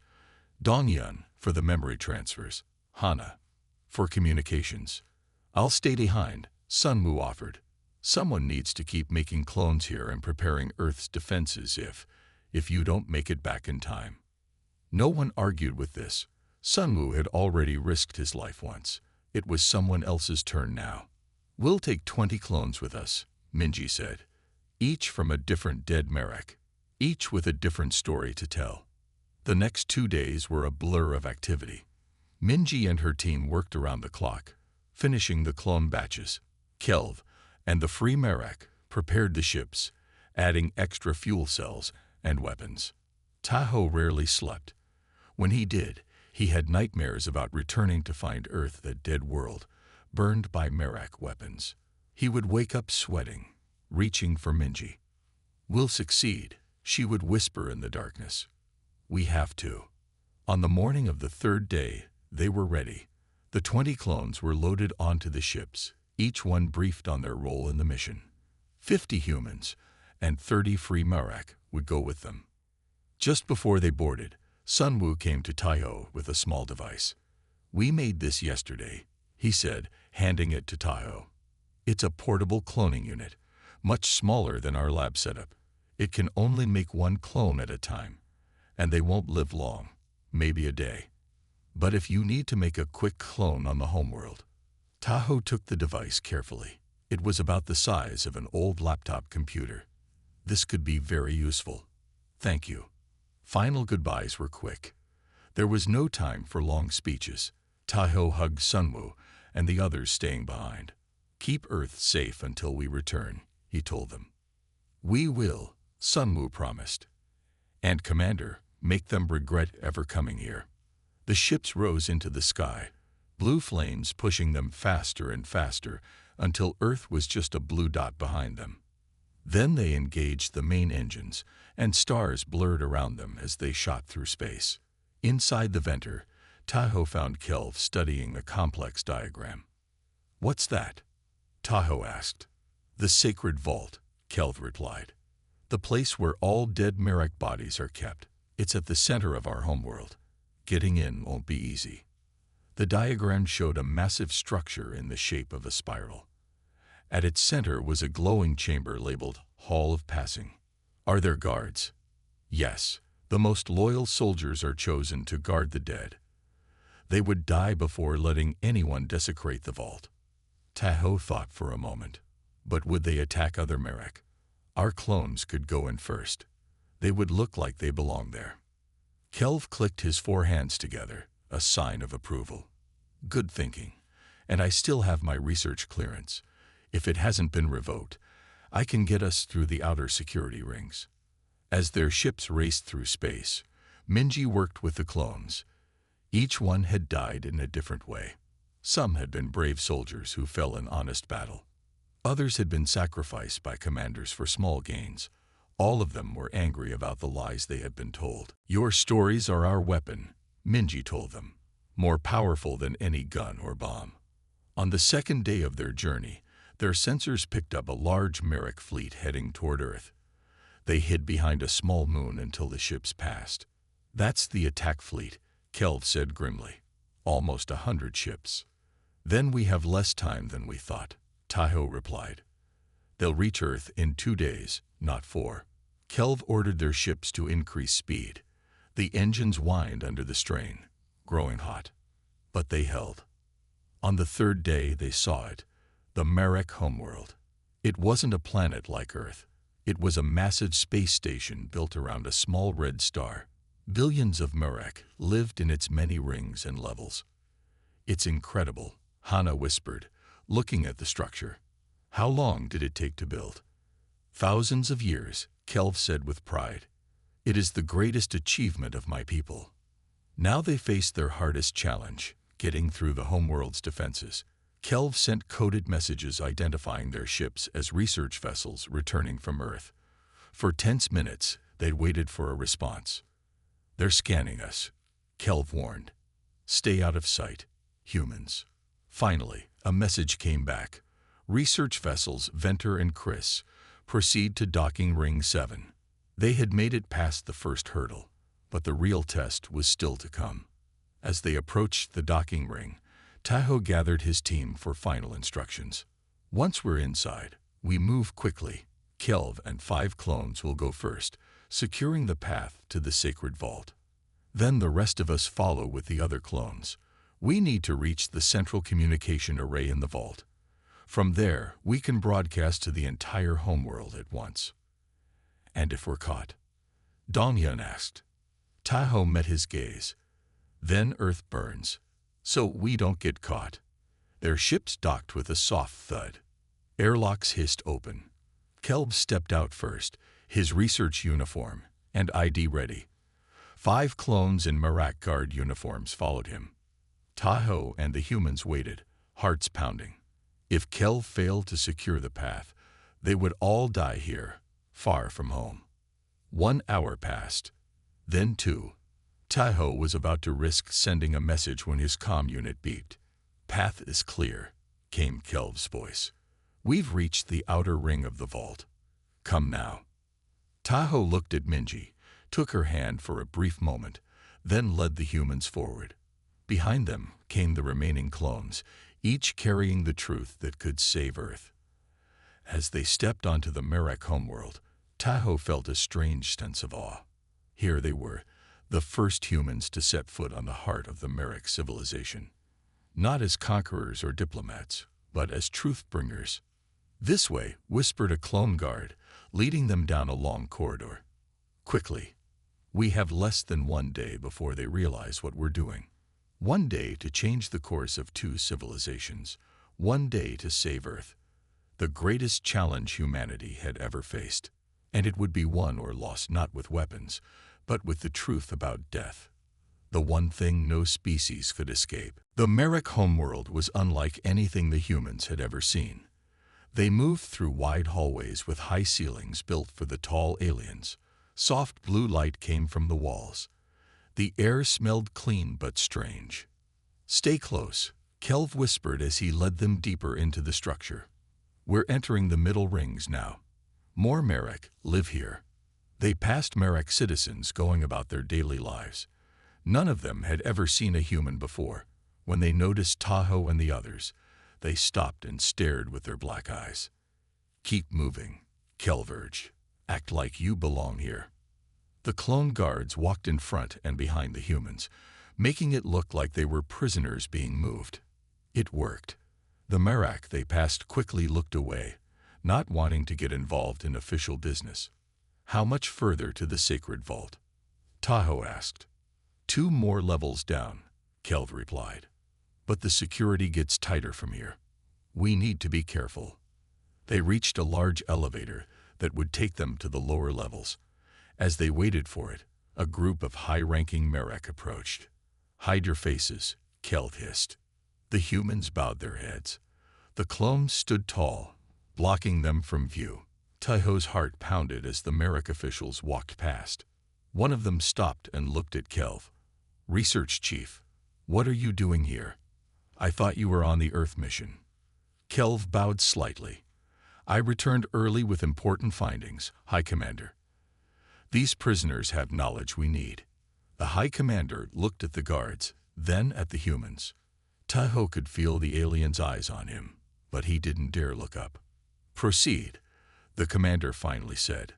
S1: Dongyun for the memory transfers. Hannah for communications. I'll stay behind, Sunwoo offered. Someone needs to keep making clones here and preparing Earth's defenses if you don't make it back in time. No one argued with this. Sunwoo had already risked his life once. It was someone else's turn now. We'll take 20 clones with us, Minji said. Each from a different dead Merak. Each with a different story to tell. The next 2 days were a blur of activity. Minji and her team worked around the clock, finishing the clone batches. Kelv and the free Merak prepared the ships, adding extra fuel cells and weapons. Tahoe rarely slept. When he did, he had nightmares about returning to find Earth, the dead world, burned by Merak weapons. He would wake up sweating, reaching for Minji. We'll succeed, she would whisper in the darkness. We have to. On the morning of the 3rd day, they were ready. The 20 clones were loaded onto the ships, each one briefed on their role in the mission. 50 humans and 30 free Merak would go with them. Just before they boarded, Sunwoo came to Tahoe with a small device. We made this yesterday, he said, handing it to Tahoe. It's a portable cloning unit, much smaller than our lab setup. It can only make 1 clone at a time, and they won't live long, maybe a day. But if you need to make a quick clone on the homeworld. Tahoe took the device carefully. It was about the size of an old laptop computer. This could be very useful. Thank you. Final goodbyes were quick. There was no time for long speeches. Tahoe hugged Sunwoo and the others staying behind. Keep Earth safe until we return, he told them. We will, Sunwoo promised. And Commander, make them regret ever coming here. The ships rose into the sky, blue flames pushing them faster and faster until Earth was just a blue dot behind them. Then they engaged the main engines, and stars blurred around them as they shot through space. Inside the Ventur, Tahoe found Kelv studying a complex diagram. What's that? Tahoe asked. The sacred vault, Kelv replied. The place where all dead Merrick bodies are kept. It's at the center of our homeworld. Getting in won't be easy. The diagram showed a massive structure in the shape of a spiral. At its center was a glowing chamber labeled Hall of Passing. Are there guards? Yes. The most loyal soldiers are chosen to guard the dead. They would die before letting anyone desecrate the vault. Tahoe thought for a moment. But would they attack other Merrick? Our clones could go in first. They would look like they belong there. Kelv clicked his 4 hands together, a sign of approval. Good thinking. And I still have my research clearance. If it hasn't been revoked, I can get us through the outer security rings. As their ships raced through space, Minji worked with the clones. Each one had died in a different way. Some had been brave soldiers who fell in honest battle. Others had been sacrificed by commanders for small gains. All of them were angry about the lies they had been told. Your stories are our weapon, Minji told them, more powerful than any gun or bomb. On the second day of their journey, their sensors picked up a large Merrick fleet heading toward Earth. They hid behind a small moon until the ships passed. That's the attack fleet, Kelv said grimly. Almost 100 ships. Then we have less time than we thought, Tahoe replied. They'll reach Earth in 2 days, not 4. Kelv ordered their ships to increase speed. The engines whined under the strain, growing hot. But they held. On the 3rd day they saw it, the Merrick homeworld. It wasn't a planet like Earth. It was a massive space station built around a small red star. Billions of Merrick lived in its many rings and levels. It's incredible, Hana whispered, looking at the structure. How long did it take to build? Thousands of years, Kelv said with pride. It is the greatest achievement of my people. Now they faced their hardest challenge, getting through the homeworld's defenses. Kelv sent coded messages identifying their ships as research vessels returning from Earth. For tense minutes, they'd waited for a response. They're scanning us, Kelv warned. Stay out of sight, humans. Finally, a message came back. Research vessels Venter and Chris proceed to docking ring 7. They had made it past the first hurdle, but the real test was still to come. As they approached the docking ring, Tahoe gathered his team for final instructions. Once we're inside, we move quickly. Kelv and 5 clones will go first, securing the path to the sacred vault. Then the rest of us follow with the other clones. We need to reach the central communication array in the vault. From there, we can broadcast to the entire homeworld at once. And if we're caught? Donghyun asked. Tahoe met his gaze. Then Earth burns. So we don't get caught. Their ships docked with a soft thud. Airlocks hissed open. Kelv stepped out first, his research uniform and ID ready. 5 clones in Merak Guard uniforms followed him. Tahoe and the humans waited, hearts pounding. If Kelv failed to secure the path, they would all die here, far from home. 1 hour passed. Then 2. Tahoe was about to risk sending a message when his comm unit beeped. Path is clear, came Kelv's voice. We've reached the outer ring of the vault. Come now. Tahoe looked at Minji, took her hand for a brief moment, then led the humans forward. Behind them came the remaining clones, each carrying the truth that could save Earth. As they stepped onto the Merrick homeworld, Tahoe felt a strange sense of awe. Here they were, the first humans to set foot on the heart of the Merrick civilization. Not as conquerors or diplomats, but as truth-bringers. This way, whispered a clone guard, leading them down a long corridor. Quickly. We have less than 1 day before they realize what we're doing. 1 day to change the course of 2 civilizations. 1 day to save Earth. The greatest challenge humanity had ever faced. And it would be won or lost not with weapons, but with the truth about death. The one thing no species could escape. The Merrick homeworld was unlike anything the humans had ever seen. They moved through wide hallways with high ceilings built for the tall aliens. Soft blue light came from the walls. The air smelled clean but strange. Stay close, Kelv whispered as he led them deeper into the structure. We're entering the middle rings now. More Merrick live here. They passed Merrick citizens going about their daily lives. None of them had ever seen a human before. When they noticed Tahoe and the others, they stopped and stared with their black eyes. Keep moving, Kelv urged. Act like you belong here. The clone guards walked in front and behind the humans, making it look like they were prisoners being moved. It worked. The Merak they passed quickly looked away, not wanting to get involved in official business. How much further to the sacred vault? Tahoe asked. 2 more levels down, Kelv replied. But the security gets tighter from here. We need to be careful. They reached a large elevator that would take them to the lower levels. As they waited for it, a group of high-ranking Merak approached. Hide your faces, Kelv hissed. The humans bowed their heads. The clones stood tall, blocking them from view. Tahoe's heart pounded as the Merak officials walked past. One of them stopped and looked at Kelv. Research Chief, what are you doing here? I thought you were on the Earth mission. Kelv bowed slightly. I returned early with important findings, High Commander. These prisoners have knowledge we need. The High Commander looked at the guards, then at the humans. Tahoe could feel the alien's eyes on him, but he didn't dare look up. Proceed, the commander finally said.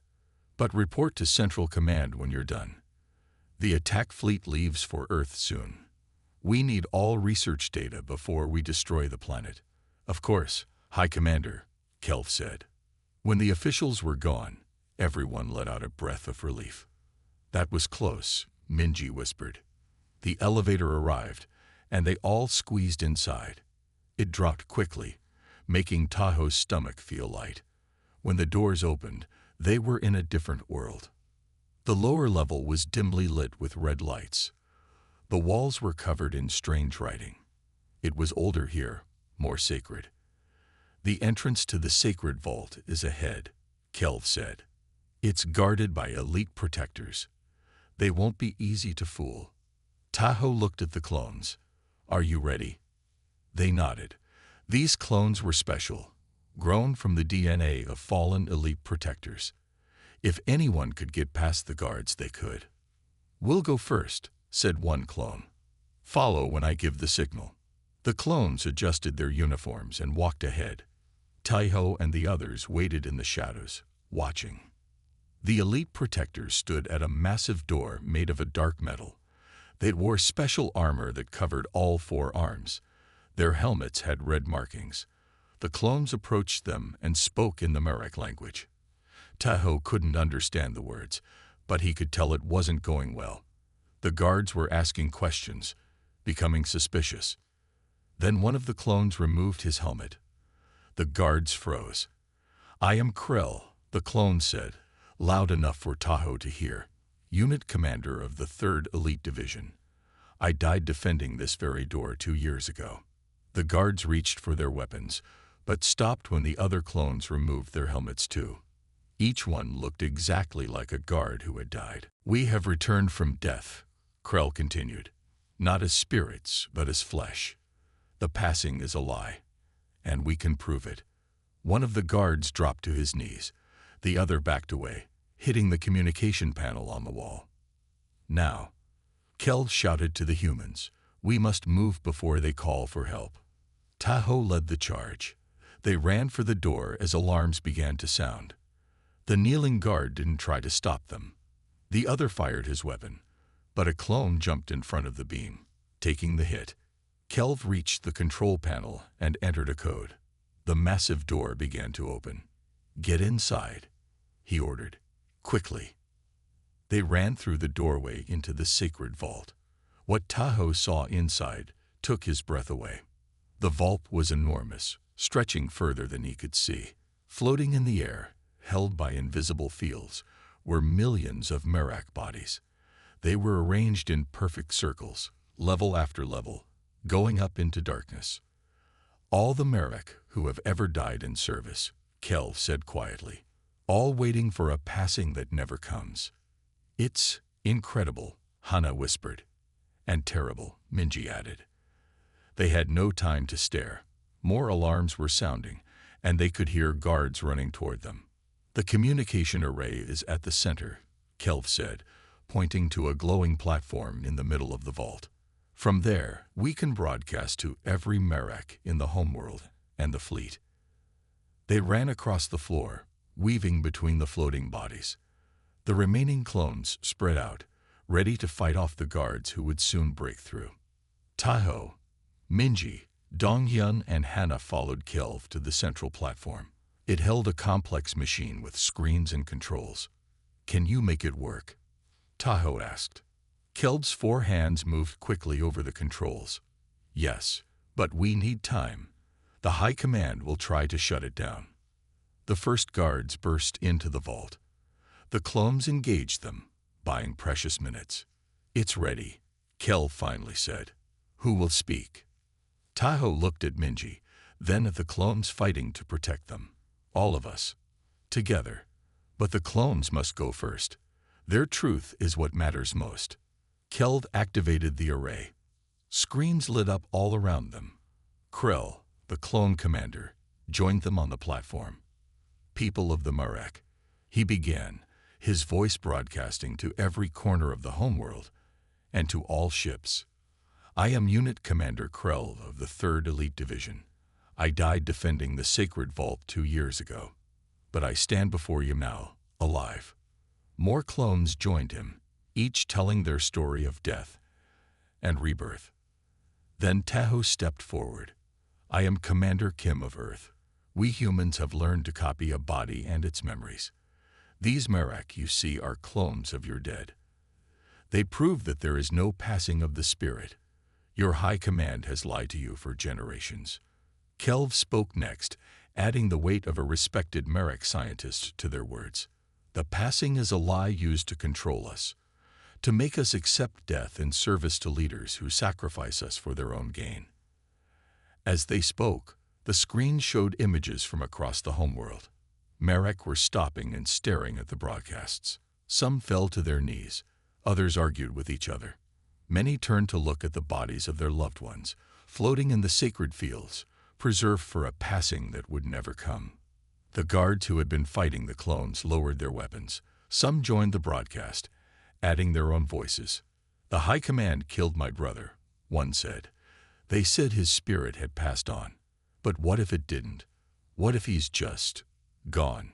S1: But report to Central Command when you're done. The attack fleet leaves for Earth soon. We need all research data before we destroy the planet. Of course, High Commander, Kelv said. When the officials were gone, everyone let out a breath of relief. That was close, Minji whispered. The elevator arrived, and they all squeezed inside. It dropped quickly, making Tahoe's stomach feel light. When the doors opened, they were in a different world. The lower level was dimly lit with red lights. The walls were covered in strange writing. It was older here, more sacred. The entrance to the sacred vault is ahead, Kelv said. It's guarded by elite protectors. They won't be easy to fool. Tahoe looked at the clones. Are you ready? They nodded. These clones were special, grown from the DNA of fallen elite protectors. If anyone could get past the guards, they could. We'll go first, said one clone. Follow when I give the signal. The clones adjusted their uniforms and walked ahead. Tahoe and the others waited in the shadows, watching. The elite protectors stood at a massive door made of a dark metal. They wore special armor that covered all 4 arms. Their helmets had red markings. The clones approached them and spoke in the Merak language. Tahoe couldn't understand the words, but he could tell it wasn't going well. The guards were asking questions, becoming suspicious. Then one of the clones removed his helmet. The guards froze. I am Krell, the clone said, loud enough for Tahoe to hear. Unit commander of the 3rd Elite Division. I died defending this very door 2 years ago. The guards reached for their weapons, but stopped when the other clones removed their helmets too. Each one looked exactly like a guard who had died. We have returned from death, Krell continued. Not as spirits, but as flesh. The passing is a lie, and we can prove it. One of the guards dropped to his knees. The other backed away, hitting the communication panel on the wall. Now, Kelv shouted to the humans, we must move before they call for help. Tahoe led the charge. They ran for the door as alarms began to sound. The kneeling guard didn't try to stop them. The other fired his weapon, but a clone jumped in front of the beam, taking the hit. Kelv reached the control panel and entered a code. The massive door began to open. Get inside, he ordered, quickly. They ran through the doorway into the sacred vault. What Tahoe saw inside took his breath away. The vault was enormous, stretching further than he could see. Floating in the air, held by invisible fields, were millions of Merak bodies. They were arranged in perfect circles, level after level, going up into darkness. All the Merak who have ever died in service, Kelv said quietly, all waiting for a passing that never comes. It's incredible, Hana whispered. And terrible, Minji added. They had no time to stare. More alarms were sounding, and they could hear guards running toward them. The communication array is at the center, Kelv said, pointing to a glowing platform in the middle of the vault. From there, we can broadcast to every Merek in the homeworld and the fleet. They ran across the floor, weaving between the floating bodies. The remaining clones spread out, ready to fight off the guards who would soon break through. Taiho, Minji, Donghyun, and Hannah followed Kelv to the central platform. It held a complex machine with screens and controls. "Can you make it work?" Taiho asked. Kelv's 4 hands moved quickly over the controls. "Yes, but we need time. The High Command will try to shut it down." The first guards burst into the vault. The clones engaged them, buying precious minutes. "It's ready," Kelv finally said. "Who will speak?" Taiho looked at Minji, then at the clones fighting to protect them. "All of us. Together. But the clones must go first. Their truth is what matters most." Kelv activated the array. Screens lit up all around them. Krell, the clone commander, joined them on the platform. "People of the Merek," he began, his voice broadcasting to every corner of the homeworld and to all ships. "I am Unit Commander Krell of the 3rd Elite Division. I died defending the Sacred Vault 2 years ago. But I stand before you now, alive." More clones joined him, each telling their story of death and rebirth. Then Taiho stepped forward. "I am Commander Kim of Earth. We humans have learned to copy a body and its memories. These Merek you see are clones of your dead. They prove that there is no passing of the spirit. Your High Command has lied to you for generations." Kelv spoke next, adding the weight of a respected Merek scientist to their words. "The passing is a lie used to control us, to make us accept death in service to leaders who sacrifice us for their own gain." As they spoke, the screen showed images from across the homeworld. Merek were stopping and staring at the broadcasts. Some fell to their knees, others argued with each other. Many turned to look at the bodies of their loved ones, floating in the sacred fields, preserved for a passing that would never come. The guards who had been fighting the clones lowered their weapons. Some joined the broadcast, adding their own voices. "The High Command killed my brother," one said. "They said his spirit had passed on. But what if it didn't? What if he's just gone?"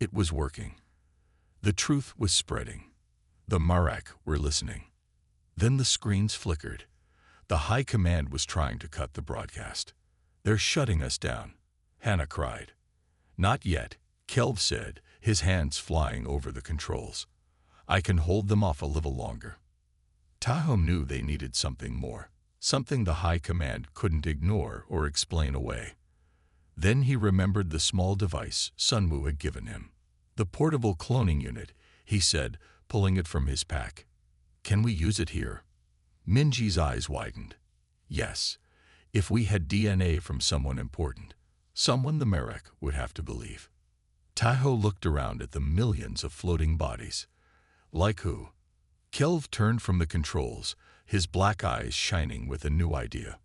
S1: It was working. The truth was spreading. The Merek were listening. Then the screens flickered. The High Command was trying to cut the broadcast. "They're shutting us down," Hannah cried. "Not yet," Kelv said, his hands flying over the controls. "I can hold them off a little longer." Taiho knew they needed something more, something the High Command couldn't ignore or explain away. Then he remembered the small device Sunwoo had given him. "The portable cloning unit," he said, pulling it from his pack. "Can we use it here?" Minji's eyes widened. "Yes, if we had DNA from someone important, someone the Merek would have to believe." Taiho looked around at the millions of floating bodies. "Like who?" Kelv turned from the controls, his black eyes shining with a new idea.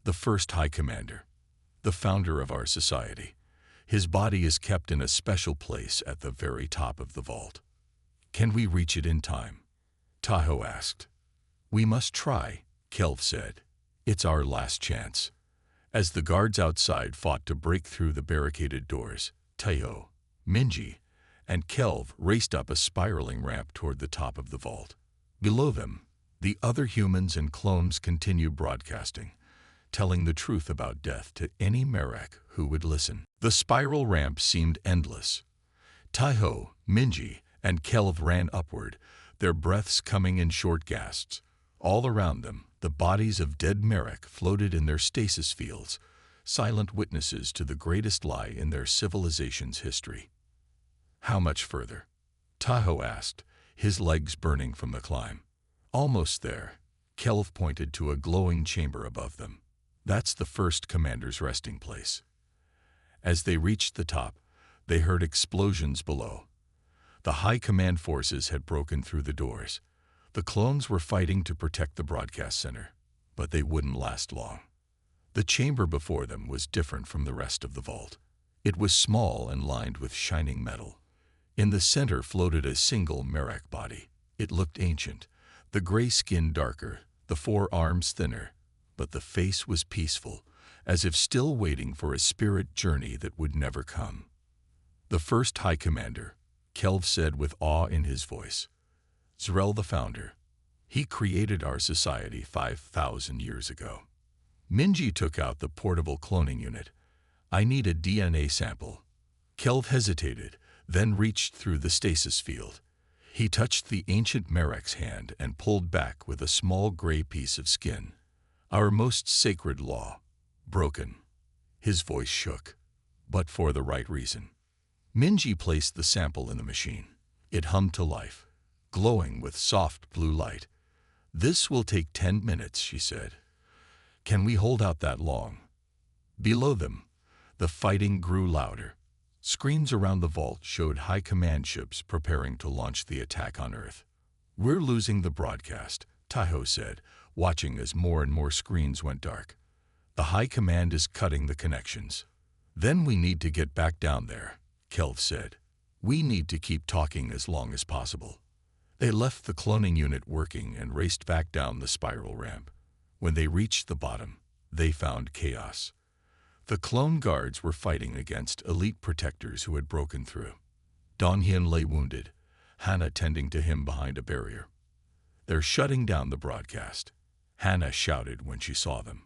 S1: "The first High Commander, the founder of our society. His body is kept in a special place at the very top of the vault." "Can we reach it in time?" Taiho asked. "We must try," Kelv said. "It's our last chance." As the guards outside fought to break through the barricaded doors, Taiho, Minji, and Kelv raced up a spiraling ramp toward the top of the vault. Below them, the other humans and clones continued broadcasting, telling the truth about death to any Merek who would listen. The spiral ramp seemed endless. Taiho, Minji, and Kelv ran upward, their breaths coming in short gasps. All around them, the bodies of dead Merek floated in their stasis fields, silent witnesses to the greatest lie in their civilization's history. "How much further?" Taiho asked, his legs burning from the climb. "Almost there." Kelv pointed to a glowing chamber above them. "That's the first commander's resting place." As they reached the top, they heard explosions below. The High Command forces had broken through the doors. The clones were fighting to protect the broadcast center, but they wouldn't last long. The chamber before them was different from the rest of the vault. It was small and lined with shining metal. In the center floated a single Merak body. It looked ancient, the gray skin darker, the forearms thinner, but the face was peaceful, as if still waiting for a spirit journey that would never come. The first High Commander, Kelv said with awe in his voice. Zrel the Founder. He created our society 5,000 years ago. Minji took out the portable cloning unit. I need a DNA sample. Kelv hesitated, then reached through the stasis field. He touched the ancient Merak's hand and pulled back with a small gray piece of skin. Our most sacred law. Broken. His voice shook, but for the right reason. Minji placed the sample in the machine. It hummed to life, glowing with soft blue light. This will take 10 minutes, she said. Can we hold out that long? Below them, the fighting grew louder. Screens around the vault showed high command ships preparing to launch the attack on Earth. We're losing the broadcast, Taiho said, watching as more and more screens went dark. The high command is cutting the connections. Then we need to get back down there, Kelv said. We need to keep talking as long as possible. They left the cloning unit working and raced back down the spiral ramp. When they reached the bottom, they found chaos. The clone guards were fighting against elite protectors who had broken through. Donhyun lay wounded, Hannah tending to him behind a barrier. They're shutting down the broadcast, Hannah shouted when she saw them.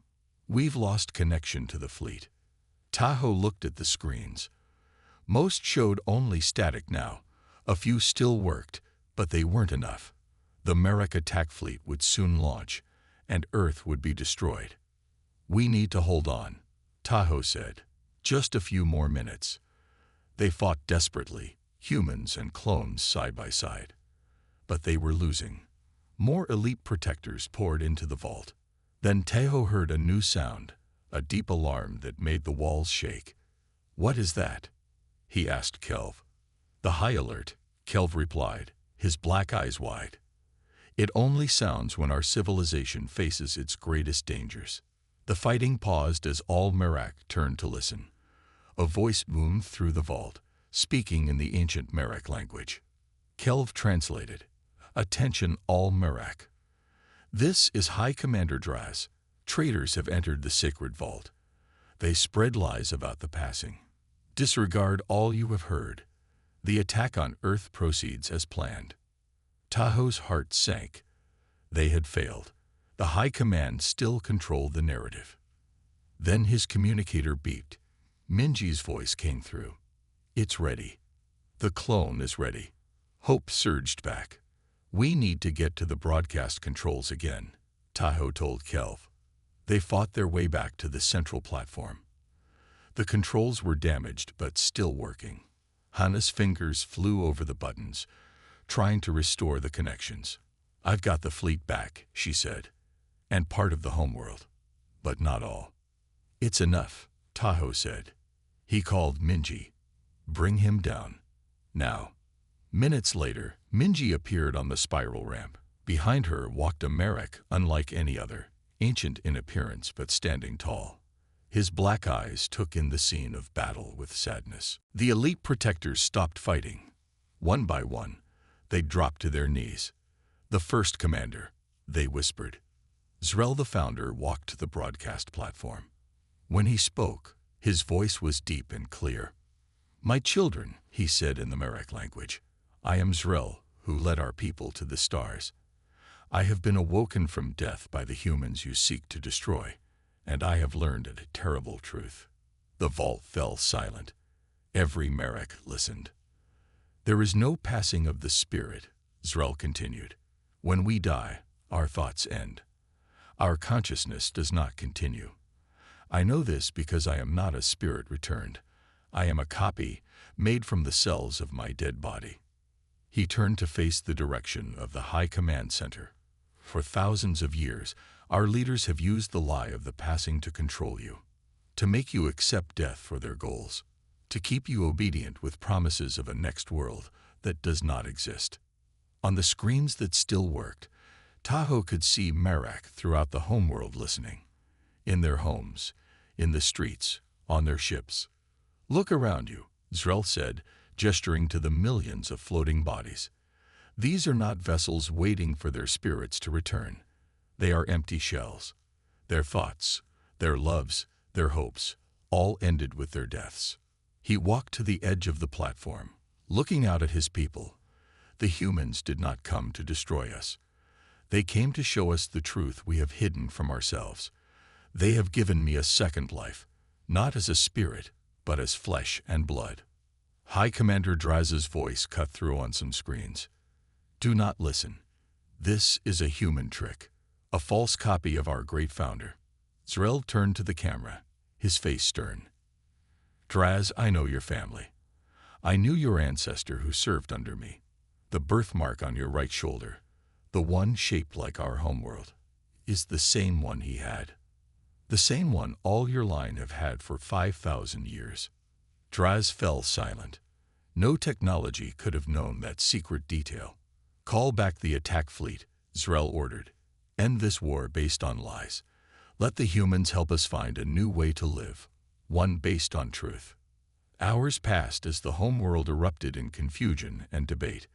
S1: We've lost connection to the fleet. Tahoe looked at the screens. Most showed only static now. A few still worked, but they weren't enough. The Merak attack fleet would soon launch, and Earth would be destroyed. We need to hold on, Tahoe said. Just a few more minutes. They fought desperately, humans and clones side by side. But they were losing. More elite protectors poured into the vault. Then Tahoe heard a new sound, a deep alarm that made the walls shake. What is that? He asked Kelv. The high alert, Kelv replied, his black eyes wide. It only sounds when our civilization faces its greatest dangers. The fighting paused as all Merak turned to listen. A voice boomed through the vault, speaking in the ancient Merak language. Kelv translated. Attention all Merak. This is High Commander Draz. Traitors have entered the sacred vault. They spread lies about the passing. Disregard all you have heard. The attack on Earth proceeds as planned. Tahoe's heart sank. They had failed. The High Command still controlled the narrative. Then his communicator beeped. Minji's voice came through. It's ready. The clone is ready. Hope surged back. We need to get to the broadcast controls again, Tahoe told Kelv. They fought their way back to the central platform. The controls were damaged but still working. Hannah's fingers flew over the buttons, trying to restore the connections. I've got the fleet back, she said, and part of the homeworld, but not all. It's enough, Tahoe said. He called Minji. Bring him down. Now. Minutes later, Minji appeared on the spiral ramp. Behind her walked a Merak unlike any other, ancient in appearance but standing tall. His black eyes took in the scene of battle with sadness. The elite protectors stopped fighting. One by one, they dropped to their knees. The first commander, they whispered. Zrel the Founder walked to the broadcast platform. When he spoke, his voice was deep and clear. My children, he said in the Merak language, I am Zrel, who led our people to the stars. I have been awoken from death by the humans you seek to destroy, and I have learned a terrible truth. The vault fell silent. Every Merak listened. There is no passing of the spirit, Zrel continued. When we die, our thoughts end. Our consciousness does not continue. I know this because I am not a spirit returned. I am a copy made from the cells of my dead body. He turned to face the direction of the High Command Center. For thousands of years, our leaders have used the lie of the passing to control you, to make you accept death for their goals, to keep you obedient with promises of a next world that does not exist. On the screens that still worked, Tahoe could see Merak throughout the homeworld listening. In their homes, in the streets, on their ships. Look around you, Zrel said, gesturing to the millions of floating bodies. These are not vessels waiting for their spirits to return. They are empty shells. Their thoughts, their loves, their hopes, all ended with their deaths. He walked to the edge of the platform, looking out at his people. The humans did not come to destroy us. They came to show us the truth we have hidden from ourselves. They have given me a second life, not as a spirit, but as flesh and blood. High Commander Draz's voice cut through on some screens. Do not listen. This is a human trick, a false copy of our great founder. Zrel turned to the camera, his face stern. Draz, I know your family. I knew your ancestor who served under me. The birthmark on your right shoulder, the one shaped like our homeworld, is the same one he had. The same one all your line have had for 5,000 years. Draz fell silent. No technology could have known that secret detail. Call back the attack fleet, Zrel ordered. End this war based on lies. Let the humans help us find a new way to live, one based on truth. Hours passed as the homeworld erupted in confusion and debate.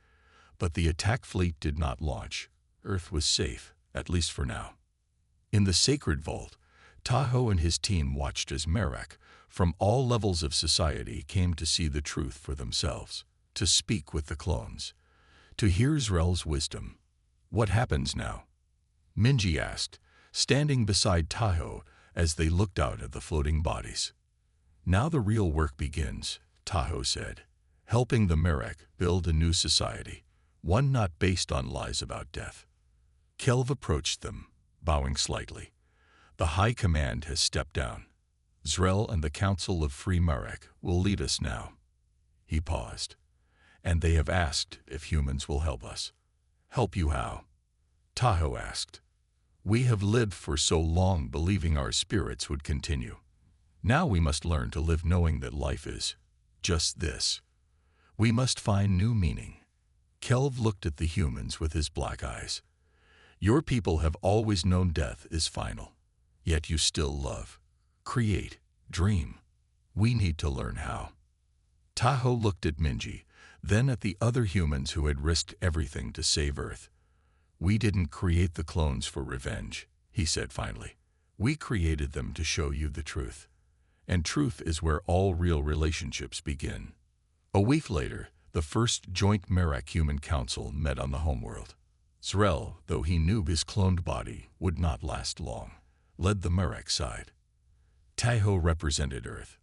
S1: But the attack fleet did not launch. Earth was safe, at least for now. In the sacred vault, Tahoe and his team watched as Merak, from all levels of society, came to see the truth for themselves, to speak with the clones, to hear Zrel's wisdom. What happens now? Minji asked, standing beside Tahoe as they looked out at the floating bodies. Now the real work begins, Tahoe said, helping the Merak build a new society, one not based on lies about death. Kelv approached them, bowing slightly. The High Command has stepped down. Zrel and the Council of Free Merak will lead us now. He paused. And they have asked if humans will help us. Help you how? Tahoe asked. We have lived for so long believing our spirits would continue. Now we must learn to live knowing that life is just this. We must find new meaning. Kelv looked at the humans with his black eyes. Your people have always known death is final. Yet you still love, create, dream. We need to learn how. Tahoe looked at Minji, then at the other humans who had risked everything to save Earth. We didn't create the clones for revenge, he said finally. We created them to show you the truth. And truth is where all real relationships begin. A week later, the first joint Merak-Human Council met on the homeworld. Zrel, though he knew his cloned body would not last long, led the Merak side. Tahoe represented Earth.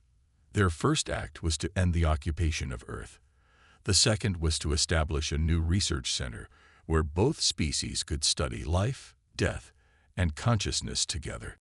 S1: Their first act was to end the occupation of Earth. The second was to establish a new research center where both species could study life, death, and consciousness together.